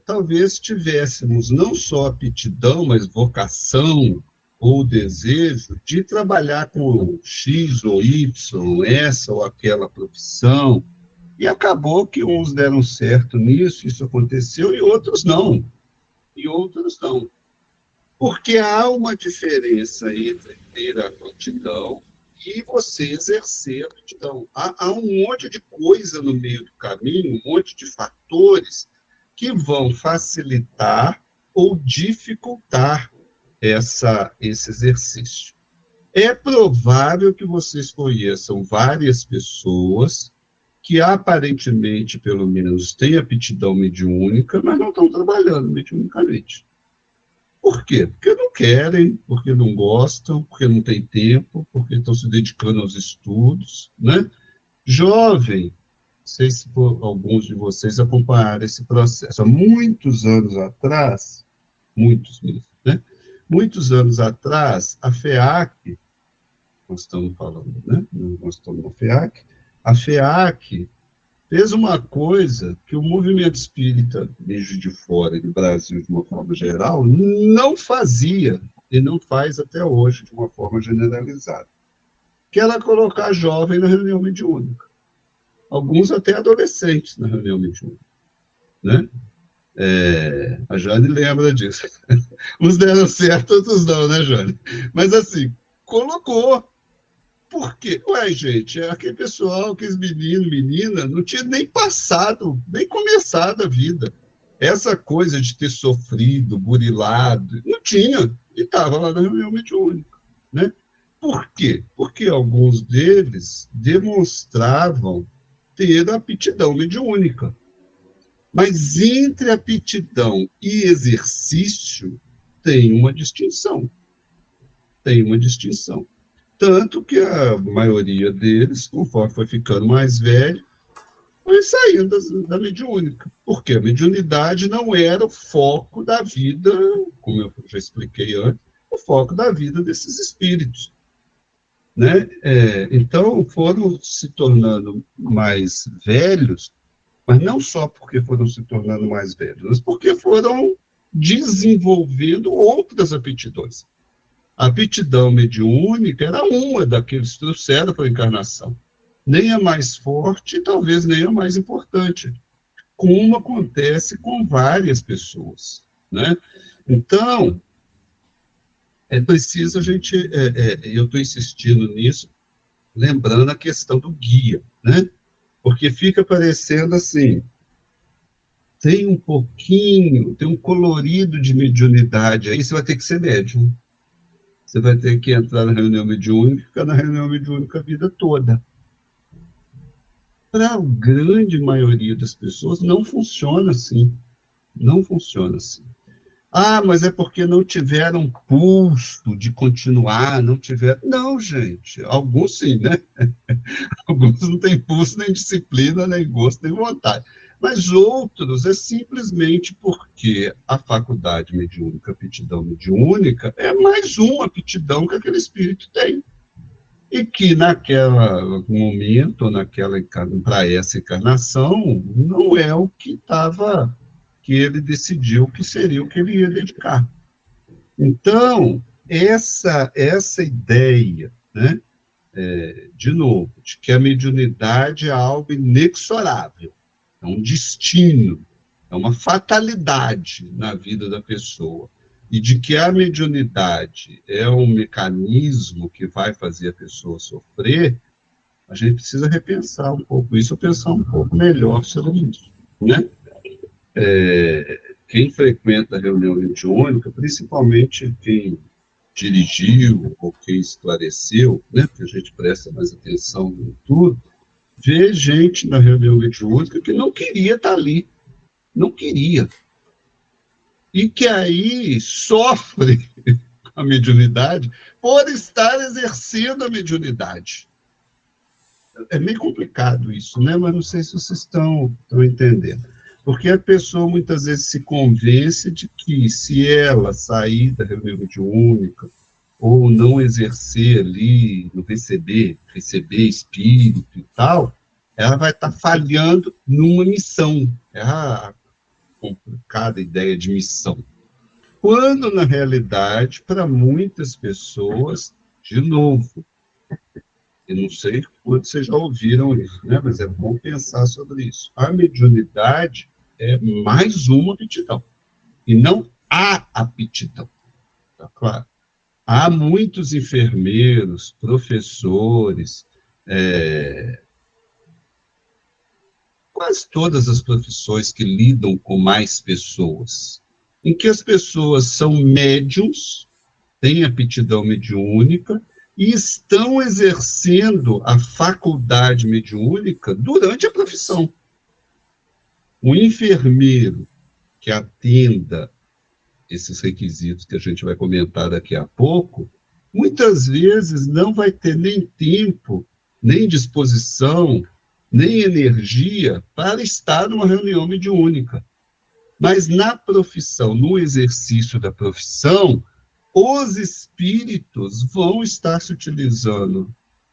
talvez tivéssemos não só aptidão, mas vocação ou desejo de trabalhar com X ou Y, essa ou aquela profissão, e acabou que uns deram certo nisso, isso aconteceu, e outros não. Porque há uma diferença entre ter a aptidão e você exercer a aptidão. Há um monte de coisa no meio do caminho, um monte de fatores que vão facilitar ou dificultar esse exercício. É provável que vocês conheçam várias pessoas que aparentemente, pelo menos, têm aptidão mediúnica, mas não estão trabalhando mediunicamente. Por quê? Porque não querem, porque não gostam, porque não têm tempo, porque estão se dedicando aos estudos, né? Jovem, não sei se alguns de vocês acompanharam esse processo. Há muitos anos atrás, muitos mesmo, né? Muitos anos atrás, a FEAC, nós estamos falando, né? Nós estamos na FEAC, a FEAC fez uma coisa que o movimento espírita, desde de fora e do Brasil, de uma forma geral, não fazia, e não faz até hoje, de uma forma generalizada, que era colocar jovem na reunião mediúnica. Alguns até adolescentes na reunião mediúnica, né? A Jane lembra disso. Uns deram certo, outros não, né, Jane? Mas, assim, colocou. Por quê? Ué, gente, aquele pessoal, aqueles meninos, menina, não tinha nem passado, nem começado a vida. Essa coisa de ter sofrido, burilado, não tinha. E estava lá na reunião mediúnica, né? Por quê? Porque alguns deles demonstravam ter aptidão mediúnica. Mas entre aptidão e exercício tem uma distinção. Tanto que a maioria deles, conforme foi ficando mais velho, foi saindo da mediúnica. Porque a mediunidade não era o foco da vida, como eu já expliquei antes, o foco da vida desses espíritos, né? Então, foram se tornando mais velhos, mas não só porque foram se tornando mais velhos, mas porque foram desenvolvendo outras aptidões. A aptidão mediúnica era uma daqueles que trouxeram para a encarnação. Nem a mais forte e talvez nem a mais importante. Como acontece com várias pessoas, né? Então, é preciso a gente... eu estou insistindo nisso, lembrando a questão do guia, né? Porque fica parecendo assim... Tem um pouquinho, tem um colorido de mediunidade, aí você vai ter que ser médium. Você vai ter que entrar na reunião mediúnica e ficar na reunião mediúnica a vida toda. Para a grande maioria das pessoas, não funciona assim. Não funciona assim. Ah, mas é porque não tiveram pulso de continuar, não tiveram... Não, gente, alguns sim, né? Alguns não têm pulso, nem disciplina, nem gosto, nem vontade. Mas outros é simplesmente porque a faculdade mediúnica, a aptidão mediúnica, é mais uma aptidão que aquele espírito tem. E que naquele momento, para essa encarnação, não é o que estava, que ele decidiu que seria o que ele ia dedicar. Então, essa ideia, né, de novo, de que a mediunidade é algo inexorável, é um destino, é uma fatalidade na vida da pessoa, e de que a mediunidade é um mecanismo que vai fazer a pessoa sofrer, a gente precisa repensar um pouco isso, ou pensar um pouco melhor sobre isso, né? Quem frequenta a reunião mediúnica, principalmente quem dirigiu ou quem esclareceu, né, porque a gente presta mais atenção em tudo, vê gente na reunião mediúnica que não queria estar ali, não queria, e que aí sofre a mediunidade por estar exercendo a mediunidade. É meio complicado isso, né? Mas não sei se vocês estão entendendo. Porque a pessoa muitas vezes se convence de que se ela sair da reunião mediúnica ou não exercer ali, não receber espírito e tal, ela vai estar falhando numa missão. É a complicada ideia de missão. Quando, na realidade, para muitas pessoas, de novo, eu não sei quando vocês já ouviram isso, né? Mas é bom pensar sobre isso. A mediunidade é mais uma aptidão, e não a aptidão, tá claro? Há muitos enfermeiros, professores, quase todas as profissões que lidam com mais pessoas, em que as pessoas são médiums, têm aptidão mediúnica, e estão exercendo a faculdade mediúnica durante a profissão. O enfermeiro que atenda esses requisitos que a gente vai comentar daqui a pouco, muitas vezes não vai ter nem tempo, nem disposição, nem energia para estar numa reunião mediúnica. Mas na profissão, no exercício da profissão, os espíritos vão estar se utilizando,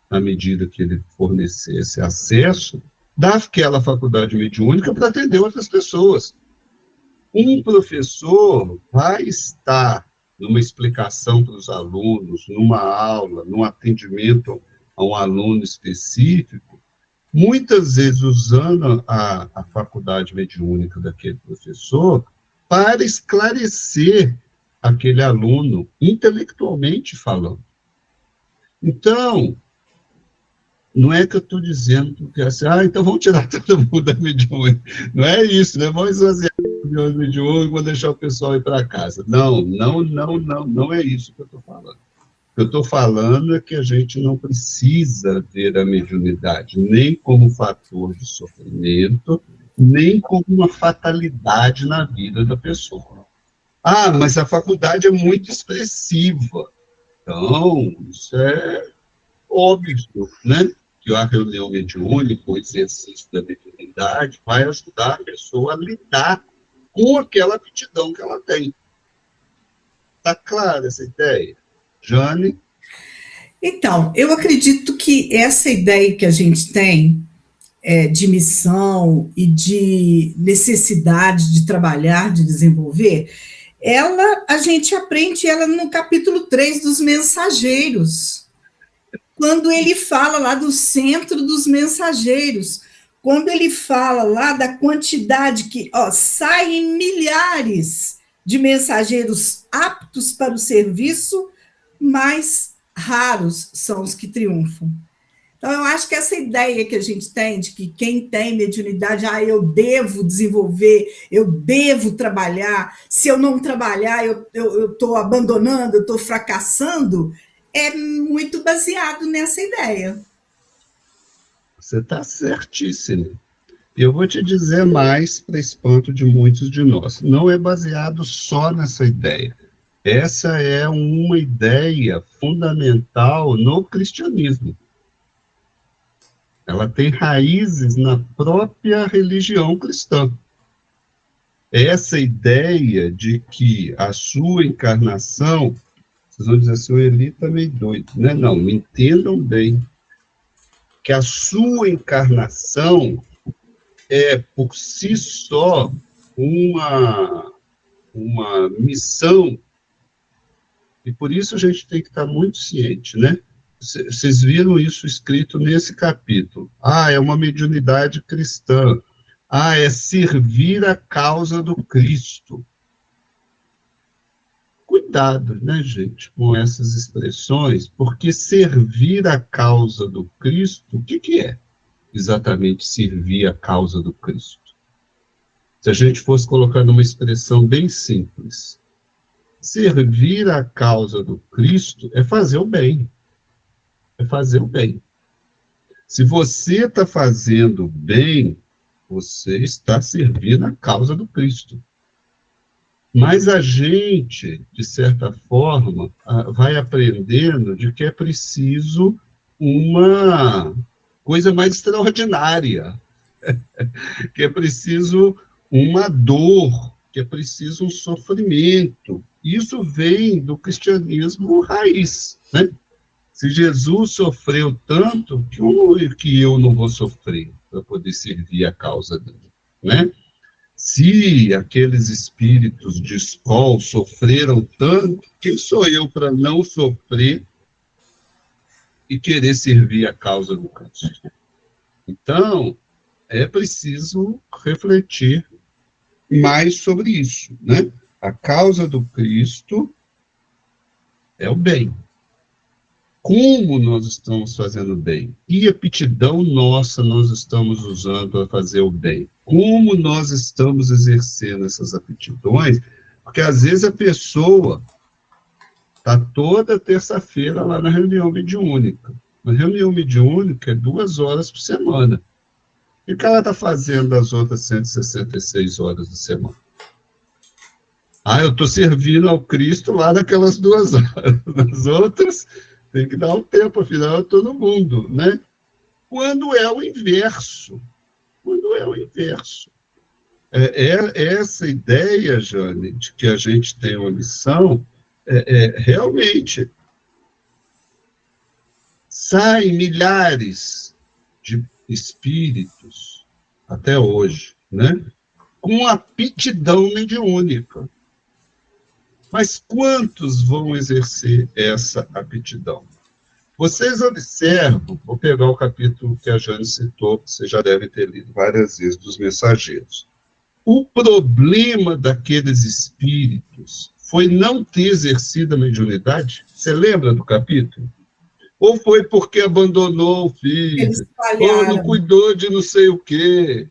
à medida que ele fornecer esse acesso, daquela faculdade mediúnica para atender outras pessoas. Um professor vai estar numa explicação para os alunos, numa aula, num atendimento a um aluno específico, muitas vezes usando a faculdade mediúnica daquele professor para esclarecer aquele aluno, intelectualmente falando. Então, não é que eu estou dizendo que assim, então vamos tirar todo mundo da mediúnica. Não é isso, né? Vamos fazer a mediúnica e vou deixar o pessoal ir para casa. Não é isso que eu estou falando. O que eu estou falando é que a gente não precisa ver a mediunidade nem como fator de sofrimento, nem como uma fatalidade na vida da pessoa. Mas a faculdade é muito expressiva. Então, isso é óbvio, né? Que a reunião mediúnica, o exercício da mediunidade, vai ajudar a pessoa a lidar com aquela aptidão que ela tem. Está clara essa ideia? Jane? Então, eu acredito que essa ideia que a gente tem de missão e de necessidade de trabalhar, de desenvolver, a gente aprende ela no capítulo 3 dos Mensageiros, quando ele fala lá do centro dos mensageiros, quando ele fala lá da quantidade que saem milhares de mensageiros aptos para o serviço, mas raros são os que triunfam. Então, eu acho que essa ideia que a gente tem de que quem tem mediunidade, eu devo desenvolver, eu devo trabalhar, se eu não trabalhar, eu estou abandonando, eu estou fracassando, é muito baseado nessa ideia. Você está certíssimo. Eu vou te dizer mais, para espanto de muitos de nós. Não é baseado só nessa ideia. Essa é uma ideia fundamental no cristianismo. Ela tem raízes na própria religião cristã. Essa ideia de que a sua encarnação, vocês vão dizer assim, o Eli está meio doido, né? Não, me entendam bem, que a sua encarnação é, por si só, uma missão, e por isso a gente tem que estar muito ciente, né? Vocês viram isso escrito nesse capítulo. É uma mediunidade cristã. é servir a causa do Cristo. Cuidado, né, gente, com essas expressões, porque servir a causa do Cristo, o que é exatamente servir a causa do Cristo? Se a gente fosse colocar numa expressão bem simples, servir a causa do Cristo é fazer o bem. É fazer o bem. Se você está fazendo bem, você está servindo a causa do Cristo. Mas a gente, de certa forma, vai aprendendo de que é preciso uma coisa mais extraordinária, que é preciso uma dor, que é preciso um sofrimento. Isso vem do cristianismo raiz, né? Se Jesus sofreu tanto, que eu não vou sofrer para poder servir a causa dele, né? Se aqueles espíritos de escola sofreram tanto, quem sou eu para não sofrer e querer servir a causa do Cristo? Então, é preciso refletir mais sobre isso, né? A causa do Cristo é o bem. Como nós estamos fazendo bem? Que aptidão nossa nós estamos usando para fazer o bem? Como nós estamos exercendo essas aptidões? Porque às vezes a pessoa está toda terça-feira lá na reunião mediúnica. Na reunião mediúnica é 2 horas por semana. E o que ela está fazendo as outras 166 horas da semana? Eu estou servindo ao Cristo lá naquelas 2 horas. Nas outras, tem que dar um tempo, afinal eu estou no mundo, né? Quando é o inverso. Quando é o inverso. Essa ideia, Jane, de que a gente tem uma missão, realmente saem milhares de espíritos, até hoje, né? Com aptidão mediúnica. Mas quantos vão exercer essa aptidão? Vocês observam, vou pegar o capítulo que a Jane citou, que vocês já devem ter lido várias vezes, dos Mensageiros. O problema daqueles espíritos foi não ter exercido a mediunidade? Você lembra do capítulo? Ou foi porque abandonou o filho? Ou não cuidou de não sei o quê?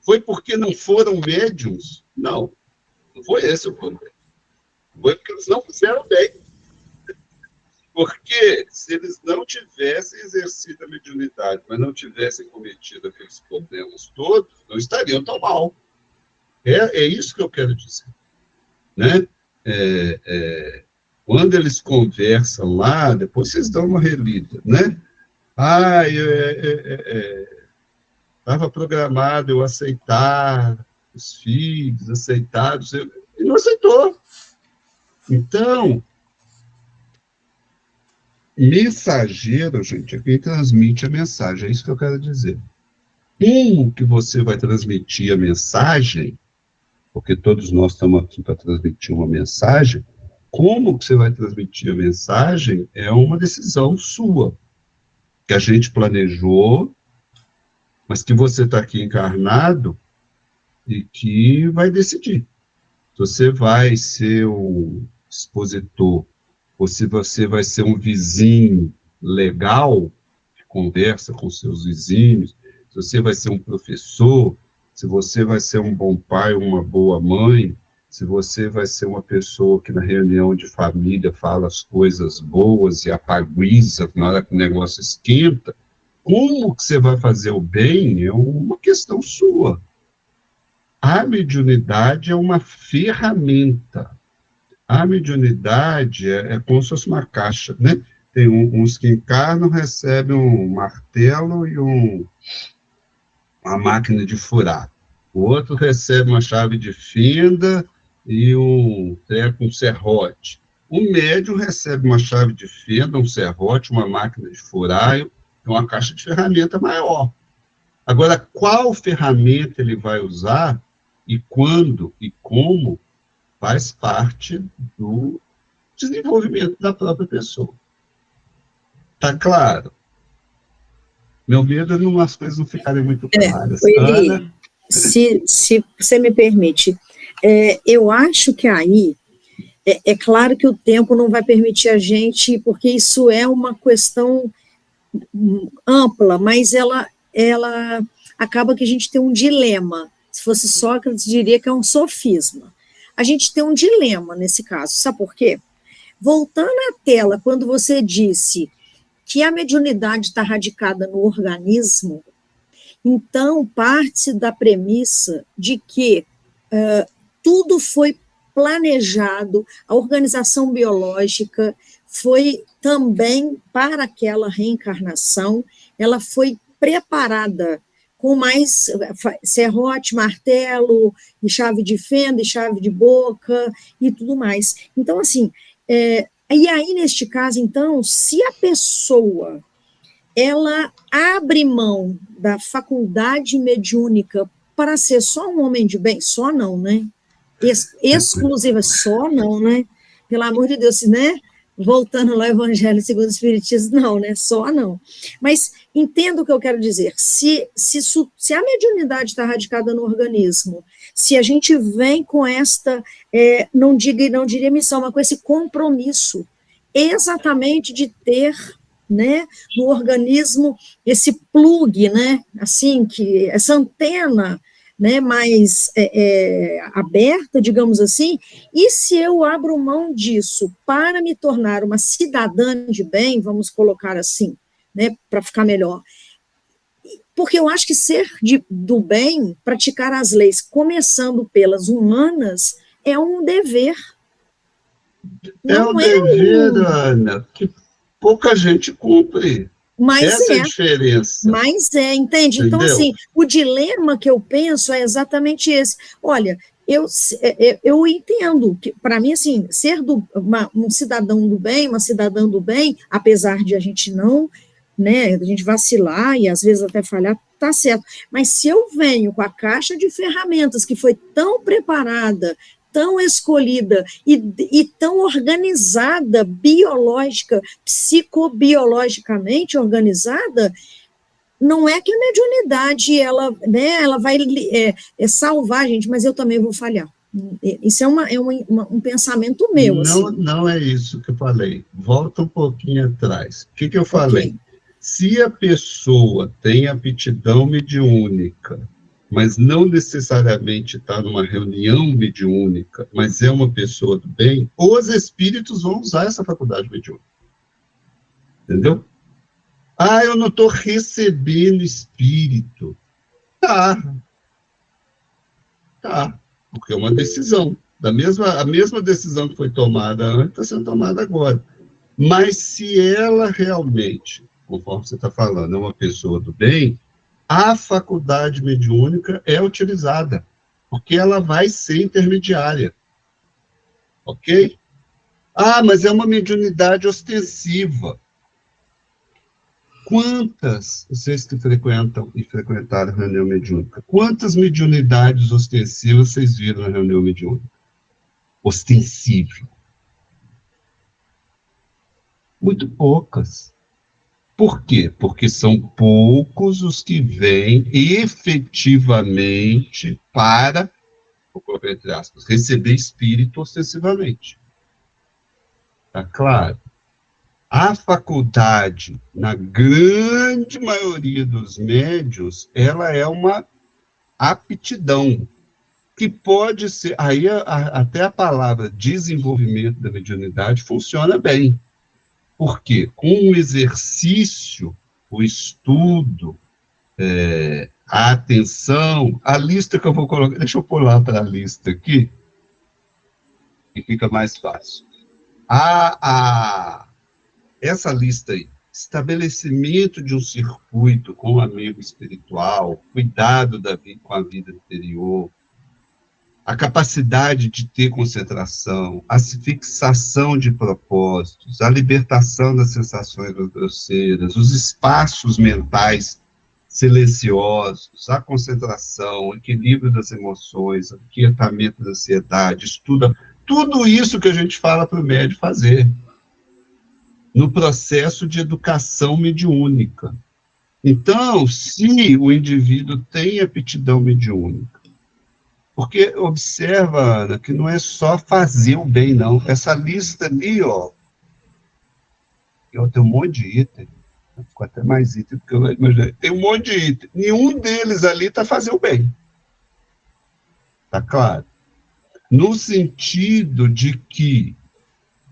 Foi porque não foram médiums? Não, não foi esse o problema. Foi porque eles não fizeram bem. Porque se eles não tivessem exercido a mediunidade, mas não tivessem cometido aqueles problemas todos, não estariam tão mal. É isso que eu quero dizer. Né? Quando eles conversam lá, depois vocês dão uma relida, né? Estava programado eu aceitar os filhos, aceitar... E não aceitou. Então, mensageiro, gente, é quem transmite a mensagem, é isso que eu quero dizer. Como que você vai transmitir a mensagem, porque todos nós estamos aqui para transmitir uma mensagem, como que você vai transmitir a mensagem é uma decisão sua, que a gente planejou, mas que você está aqui encarnado e que vai decidir. Se você vai ser um expositor, ou se você vai ser um vizinho legal, que conversa com seus vizinhos, se você vai ser um professor, se você vai ser um bom pai, uma boa mãe, se você vai ser uma pessoa que na reunião de família fala as coisas boas e apaguiza na hora que o negócio esquenta, como que você vai fazer o bem é uma questão sua. A mediunidade é uma ferramenta. A mediunidade é como se fosse uma caixa, né? Tem uns que encarnam, recebem um martelo e uma máquina de furar. O outro recebe uma chave de fenda e um serrote. O médium recebe uma chave de fenda, um serrote, uma máquina de furar e uma caixa de ferramenta maior. Agora, qual ferramenta ele vai usar e quando e como faz parte do desenvolvimento da própria pessoa. Tá claro? Meu medo é as coisas não ficarem muito claras. Ana? se você me permite, eu acho que aí, é claro que o tempo não vai permitir a gente, porque isso é uma questão ampla, mas ela acaba que a gente tem um dilema. Se fosse Sócrates, diria que é um sofisma. A gente tem um dilema nesse caso, sabe por quê? Voltando à tela, quando você disse que a mediunidade está radicada no organismo, então parte-se da premissa de que tudo foi planejado, a organização biológica foi também para aquela reencarnação, ela foi preparada com mais serrote, martelo, e chave de fenda, e chave de boca, e tudo mais. Então, assim, e aí, neste caso, então, se a pessoa ela abre mão da faculdade mediúnica para ser só um homem de bem, só não, né? Exclusiva, só não, né? Pelo amor de Deus, né? Voltando lá ao Evangelho segundo o Espiritismo, não, né? Só não. Mas entenda o que eu quero dizer. Se a mediunidade está radicada no organismo, se a gente vem com esta, não diria missão, mas com esse compromisso, exatamente de ter, né, no organismo esse plug, né, assim, que essa antena, né, mais aberta, digamos assim, e se eu abro mão disso para me tornar uma cidadã de bem, vamos colocar assim, né, para ficar melhor, porque eu acho que ser do bem, praticar as leis, começando pelas humanas, é um dever. Um dever, Ana, que pouca gente cumpre. Mas essa é a diferença. Mas entende? Entendeu? Então, assim, o dilema que eu penso é exatamente esse. Olha, eu entendo que, para mim, assim, ser um cidadão do bem, uma cidadã do bem, apesar de a gente não, né, a gente vacilar e às vezes até falhar, tá certo. Mas se eu venho com a caixa de ferramentas que foi tão preparada, tão escolhida e tão organizada, biológica, psicobiologicamente organizada, não é que a mediunidade ela vai salvar a gente, mas eu também vou falhar. Isso é um pensamento meu. Não, assim. Não é isso que eu falei. Volta um pouquinho atrás. O que eu falei? Okay. Se a pessoa tem aptidão mediúnica, mas não necessariamente está numa reunião mediúnica, mas é uma pessoa do bem, os espíritos vão usar essa faculdade mediúnica. Entendeu? Eu não estou recebendo espírito. Tá, porque é uma decisão. A mesma decisão que foi tomada antes está sendo tomada agora. Mas se ela realmente, conforme você está falando, é uma pessoa do bem, a faculdade mediúnica é utilizada, porque ela vai ser intermediária. Ok? Mas é uma mediunidade ostensiva. Quantas, vocês que frequentam e frequentaram a reunião mediúnica, quantas mediunidades ostensivas vocês viram na reunião mediúnica? Ostensiva. Muito poucas. Por quê? Porque são poucos os que vêm efetivamente para, vou colocar entre aspas, receber espírito ostensivamente. Tá claro? A faculdade, na grande maioria dos médios, ela é uma aptidão, que pode ser, aí até a palavra desenvolvimento da mediunidade funciona bem. Por quê? Com o exercício, o estudo, a atenção, a lista que eu vou colocar, deixa eu pular para a lista aqui, que fica mais fácil. Essa lista aí, estabelecimento de um circuito com um amigo espiritual, cuidado com a vida interior, a capacidade de ter concentração, a fixação de propósitos, a libertação das sensações grosseiras, os espaços mentais silenciosos, a concentração, o equilíbrio das emoções, o aquietamento da ansiedade, estuda, tudo isso que a gente fala para o médium fazer no processo de educação mediúnica. Então, se o indivíduo tem aptidão mediúnica, porque observa, Ana, que não é só fazer o bem, não. Essa lista ali, ó, eu tenho um monte de item, ficou até mais item do que eu imaginei. Tem um monte de item. Nenhum deles ali está fazer o bem. Tá claro? No sentido de que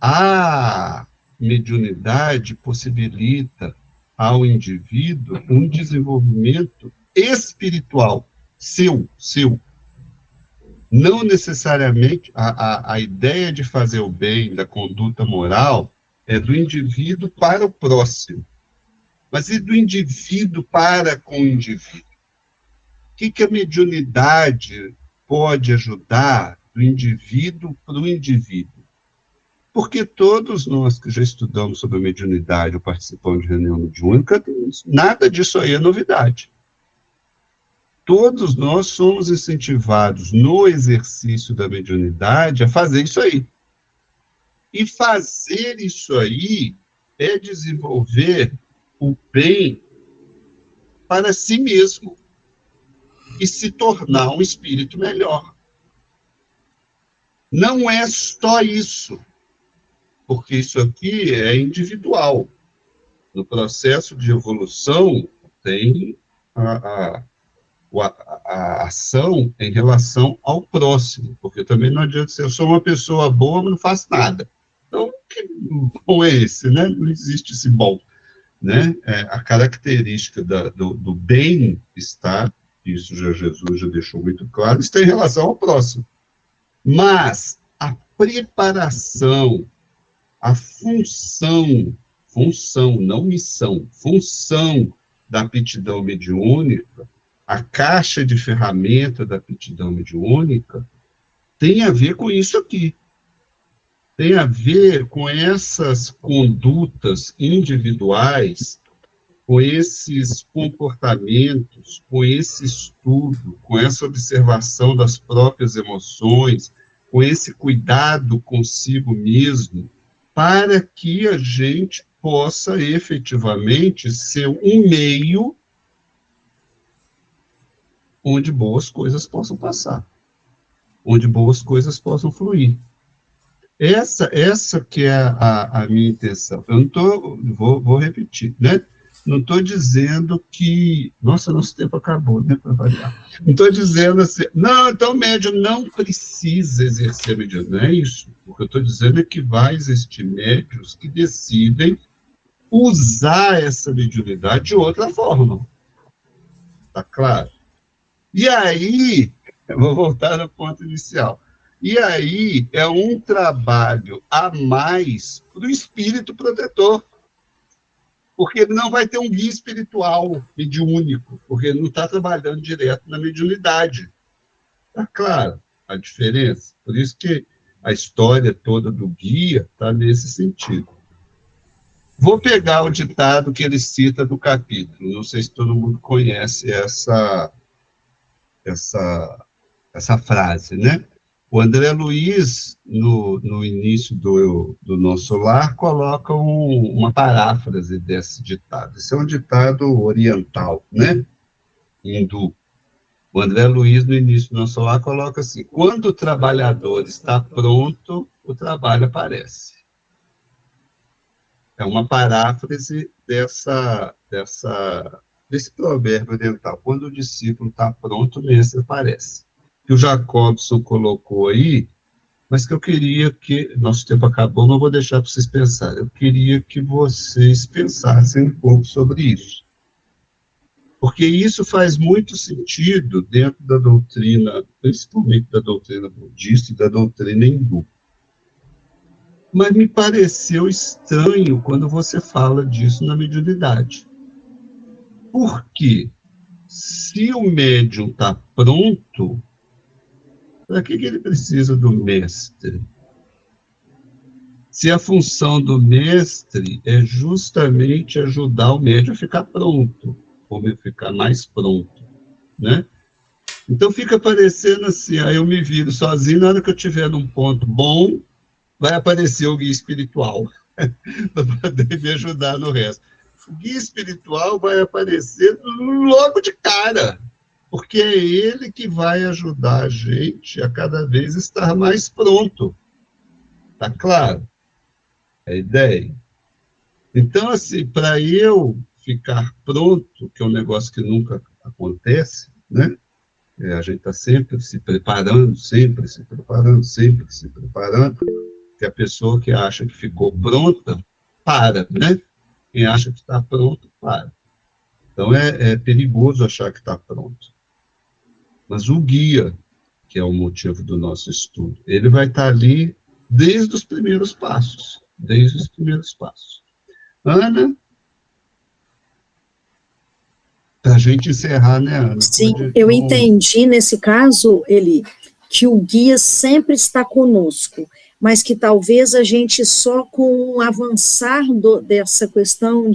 a mediunidade possibilita ao indivíduo um desenvolvimento espiritual seu. Não necessariamente a ideia de fazer o bem, da conduta moral, é do indivíduo para o próximo, mas e do indivíduo para com o indivíduo? O que a mediunidade pode ajudar do indivíduo para o indivíduo? Porque todos nós que já estudamos sobre a mediunidade ou participamos de reunião mediúnica, nada disso aí é novidade. Todos nós somos incentivados no exercício da mediunidade a fazer isso aí. E fazer isso aí é desenvolver o bem para si mesmo e se tornar um espírito melhor. Não é só isso, porque isso aqui é individual. No processo de evolução, tem a ação em relação ao próximo, porque também não adianta ser, eu sou uma pessoa boa, mas não faço nada. Então, que bom é esse, né? Não existe esse bom, né? A característica do bem está, isso Jesus já deixou muito claro, está em relação ao próximo. Mas a preparação, a função, não missão, função da aptidão mediúnica, a caixa de ferramenta da aptidão mediúnica, tem a ver com isso aqui. Tem a ver com essas condutas individuais, com esses comportamentos, com esse estudo, com essa observação das próprias emoções, com esse cuidado consigo mesmo, para que a gente possa efetivamente ser um meio onde boas coisas possam passar, onde boas coisas possam fluir. Essa que é a minha intenção. Eu não estou, vou repetir, né? Não estou dizendo que... Nossa, nosso tempo acabou, né, para variar. Não estou dizendo assim, não, então o médium não precisa exercer a mediunidade. Não é isso. O que eu estou dizendo é que vai existir médiuns que decidem usar essa mediunidade de outra forma. Tá claro? E aí, eu vou voltar no ponto inicial. E aí é um trabalho a mais para o espírito protetor. Porque ele não vai ter um guia espiritual mediúnico, porque ele não está trabalhando direto na mediunidade. Está claro a diferença? Por isso que a história toda do guia está nesse sentido. Vou pegar o ditado que ele cita do capítulo, não sei se todo mundo conhece essa frase, né? O André Luiz, no início do Nosso Lar, coloca uma paráfrase desse ditado. Esse é um ditado oriental, né? Hindu. O André Luiz, no início do Nosso Lar, coloca assim: quando o trabalhador está pronto, o trabalho aparece. É uma paráfrase desse provérbio oriental. Quando o discípulo está pronto, o mestre aparece. Que o Jacobson colocou aí, mas que eu queria que... Nosso tempo acabou, mas eu vou deixar para vocês pensarem. Eu queria que vocês pensassem um pouco sobre isso. Porque isso faz muito sentido dentro da doutrina, principalmente da doutrina budista e da doutrina hindu. Mas me pareceu estranho quando você fala disso na mediunidade. Por quê? Se o médium está pronto, para que ele precisa do mestre? Se a função do mestre é justamente ajudar o médium a ficar pronto, ou a ficar mais pronto, né? Então fica parecendo assim, aí eu me viro sozinho, na hora que eu estiver num ponto bom, vai aparecer o guia espiritual, para poder me ajudar no resto. O guia espiritual vai aparecer logo de cara, porque é ele que vai ajudar a gente a cada vez estar mais pronto. Tá claro? É a ideia. Então, assim, para eu ficar pronto, que é um negócio que nunca acontece, né? A gente está sempre se preparando, sempre se preparando, sempre se preparando, que a pessoa que acha que ficou pronta, para, né? Quem acha que está pronto, para. Então, é perigoso achar que está pronto. Mas o guia, que é o motivo do nosso estudo, ele vai estar ali desde os primeiros passos. Desde os primeiros passos. Ana, para a gente encerrar, né, Ana? Sim, eu entendi nesse caso, Eli, que o guia sempre está conosco, mas que talvez a gente só com o avançar dessa questão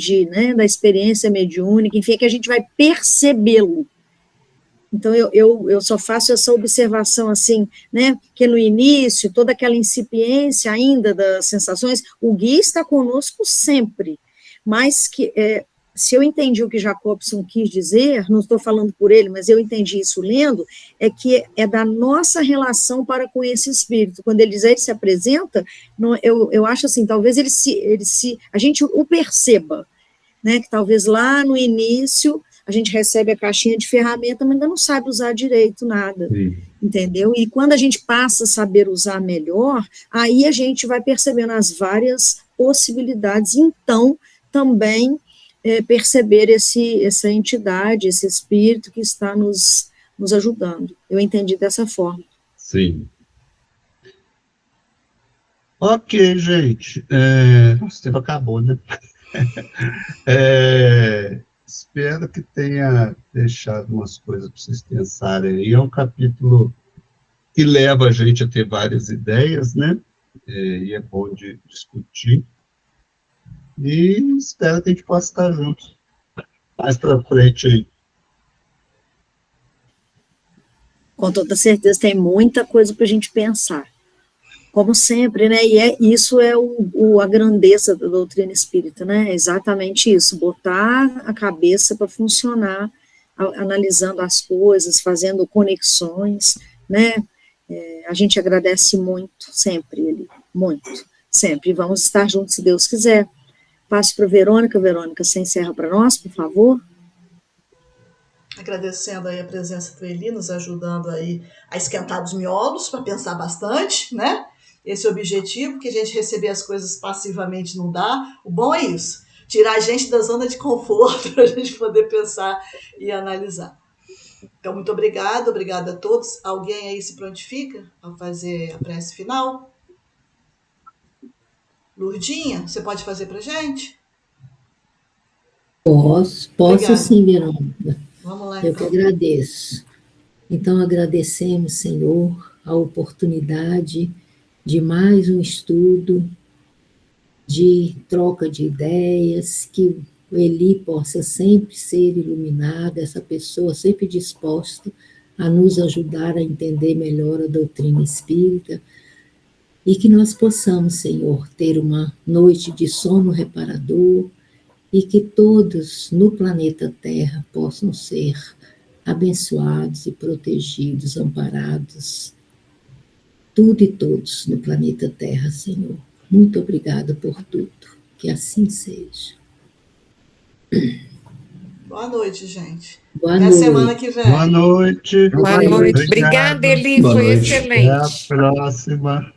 da experiência mediúnica, enfim, é que a gente vai percebê-lo. Então, eu só faço essa observação assim, né, que no início, toda aquela incipiência ainda das sensações, o guia está conosco sempre, mas que, se eu entendi o que Jacobson quis dizer, não estou falando por ele, mas eu entendi isso lendo, é que é da nossa relação para com esse espírito. Quando ele diz, ele se apresenta, eu acho assim, talvez a gente o perceba, né, que talvez lá no início a gente recebe a caixinha de ferramenta, mas ainda não sabe usar direito nada, entendeu? E quando a gente passa a saber usar melhor, aí a gente vai percebendo as várias possibilidades, então também perceber essa entidade, esse espírito que está nos ajudando. Eu entendi dessa forma. Sim. Ok, gente. Nosso tempo acabou, né? Espero que tenha deixado umas coisas para vocês pensarem aí. É um capítulo que leva a gente a ter várias ideias, né? E é bom de discutir. E espero que a gente possa estar juntos mais para frente aí. Com toda certeza, tem muita coisa para a gente pensar. Como sempre, né? E isso é a grandeza da doutrina espírita, né? É exatamente isso, botar a cabeça para funcionar, analisando as coisas, fazendo conexões, né? A gente agradece muito, sempre, ele, muito, sempre. E vamos estar juntos, se Deus quiser. Passo para a Verônica. Verônica, você encerra para nós, por favor? Agradecendo aí a presença do Eli, nos ajudando aí a esquentar os miolos, para pensar bastante, né? Esse objetivo, que a gente receber as coisas passivamente não dá. O bom é isso, tirar a gente da zona de conforto, para a gente poder pensar e analisar. Então, muito obrigada a todos. Alguém aí se prontifica a fazer a prece final? Lurdinha, você pode fazer para a gente? Posso Obrigada. Sim, Verônica. Vamos lá, Eu que agradeço. Então, agradecemos, Senhor, a oportunidade de mais um estudo, de troca de ideias, que o Eli possa sempre ser iluminado, essa pessoa sempre disposta a nos ajudar a entender melhor a doutrina espírita, e que nós possamos, Senhor, ter uma noite de sono reparador, e que todos no planeta Terra possam ser abençoados e protegidos, amparados, tudo e todos no planeta Terra, Senhor. Muito obrigada por tudo, que assim seja. Boa noite, gente. Boa Até noite. a semana que vem. Boa noite. Boa noite. Obrigada, Eli, Boa foi noite. excelente. Até a próxima.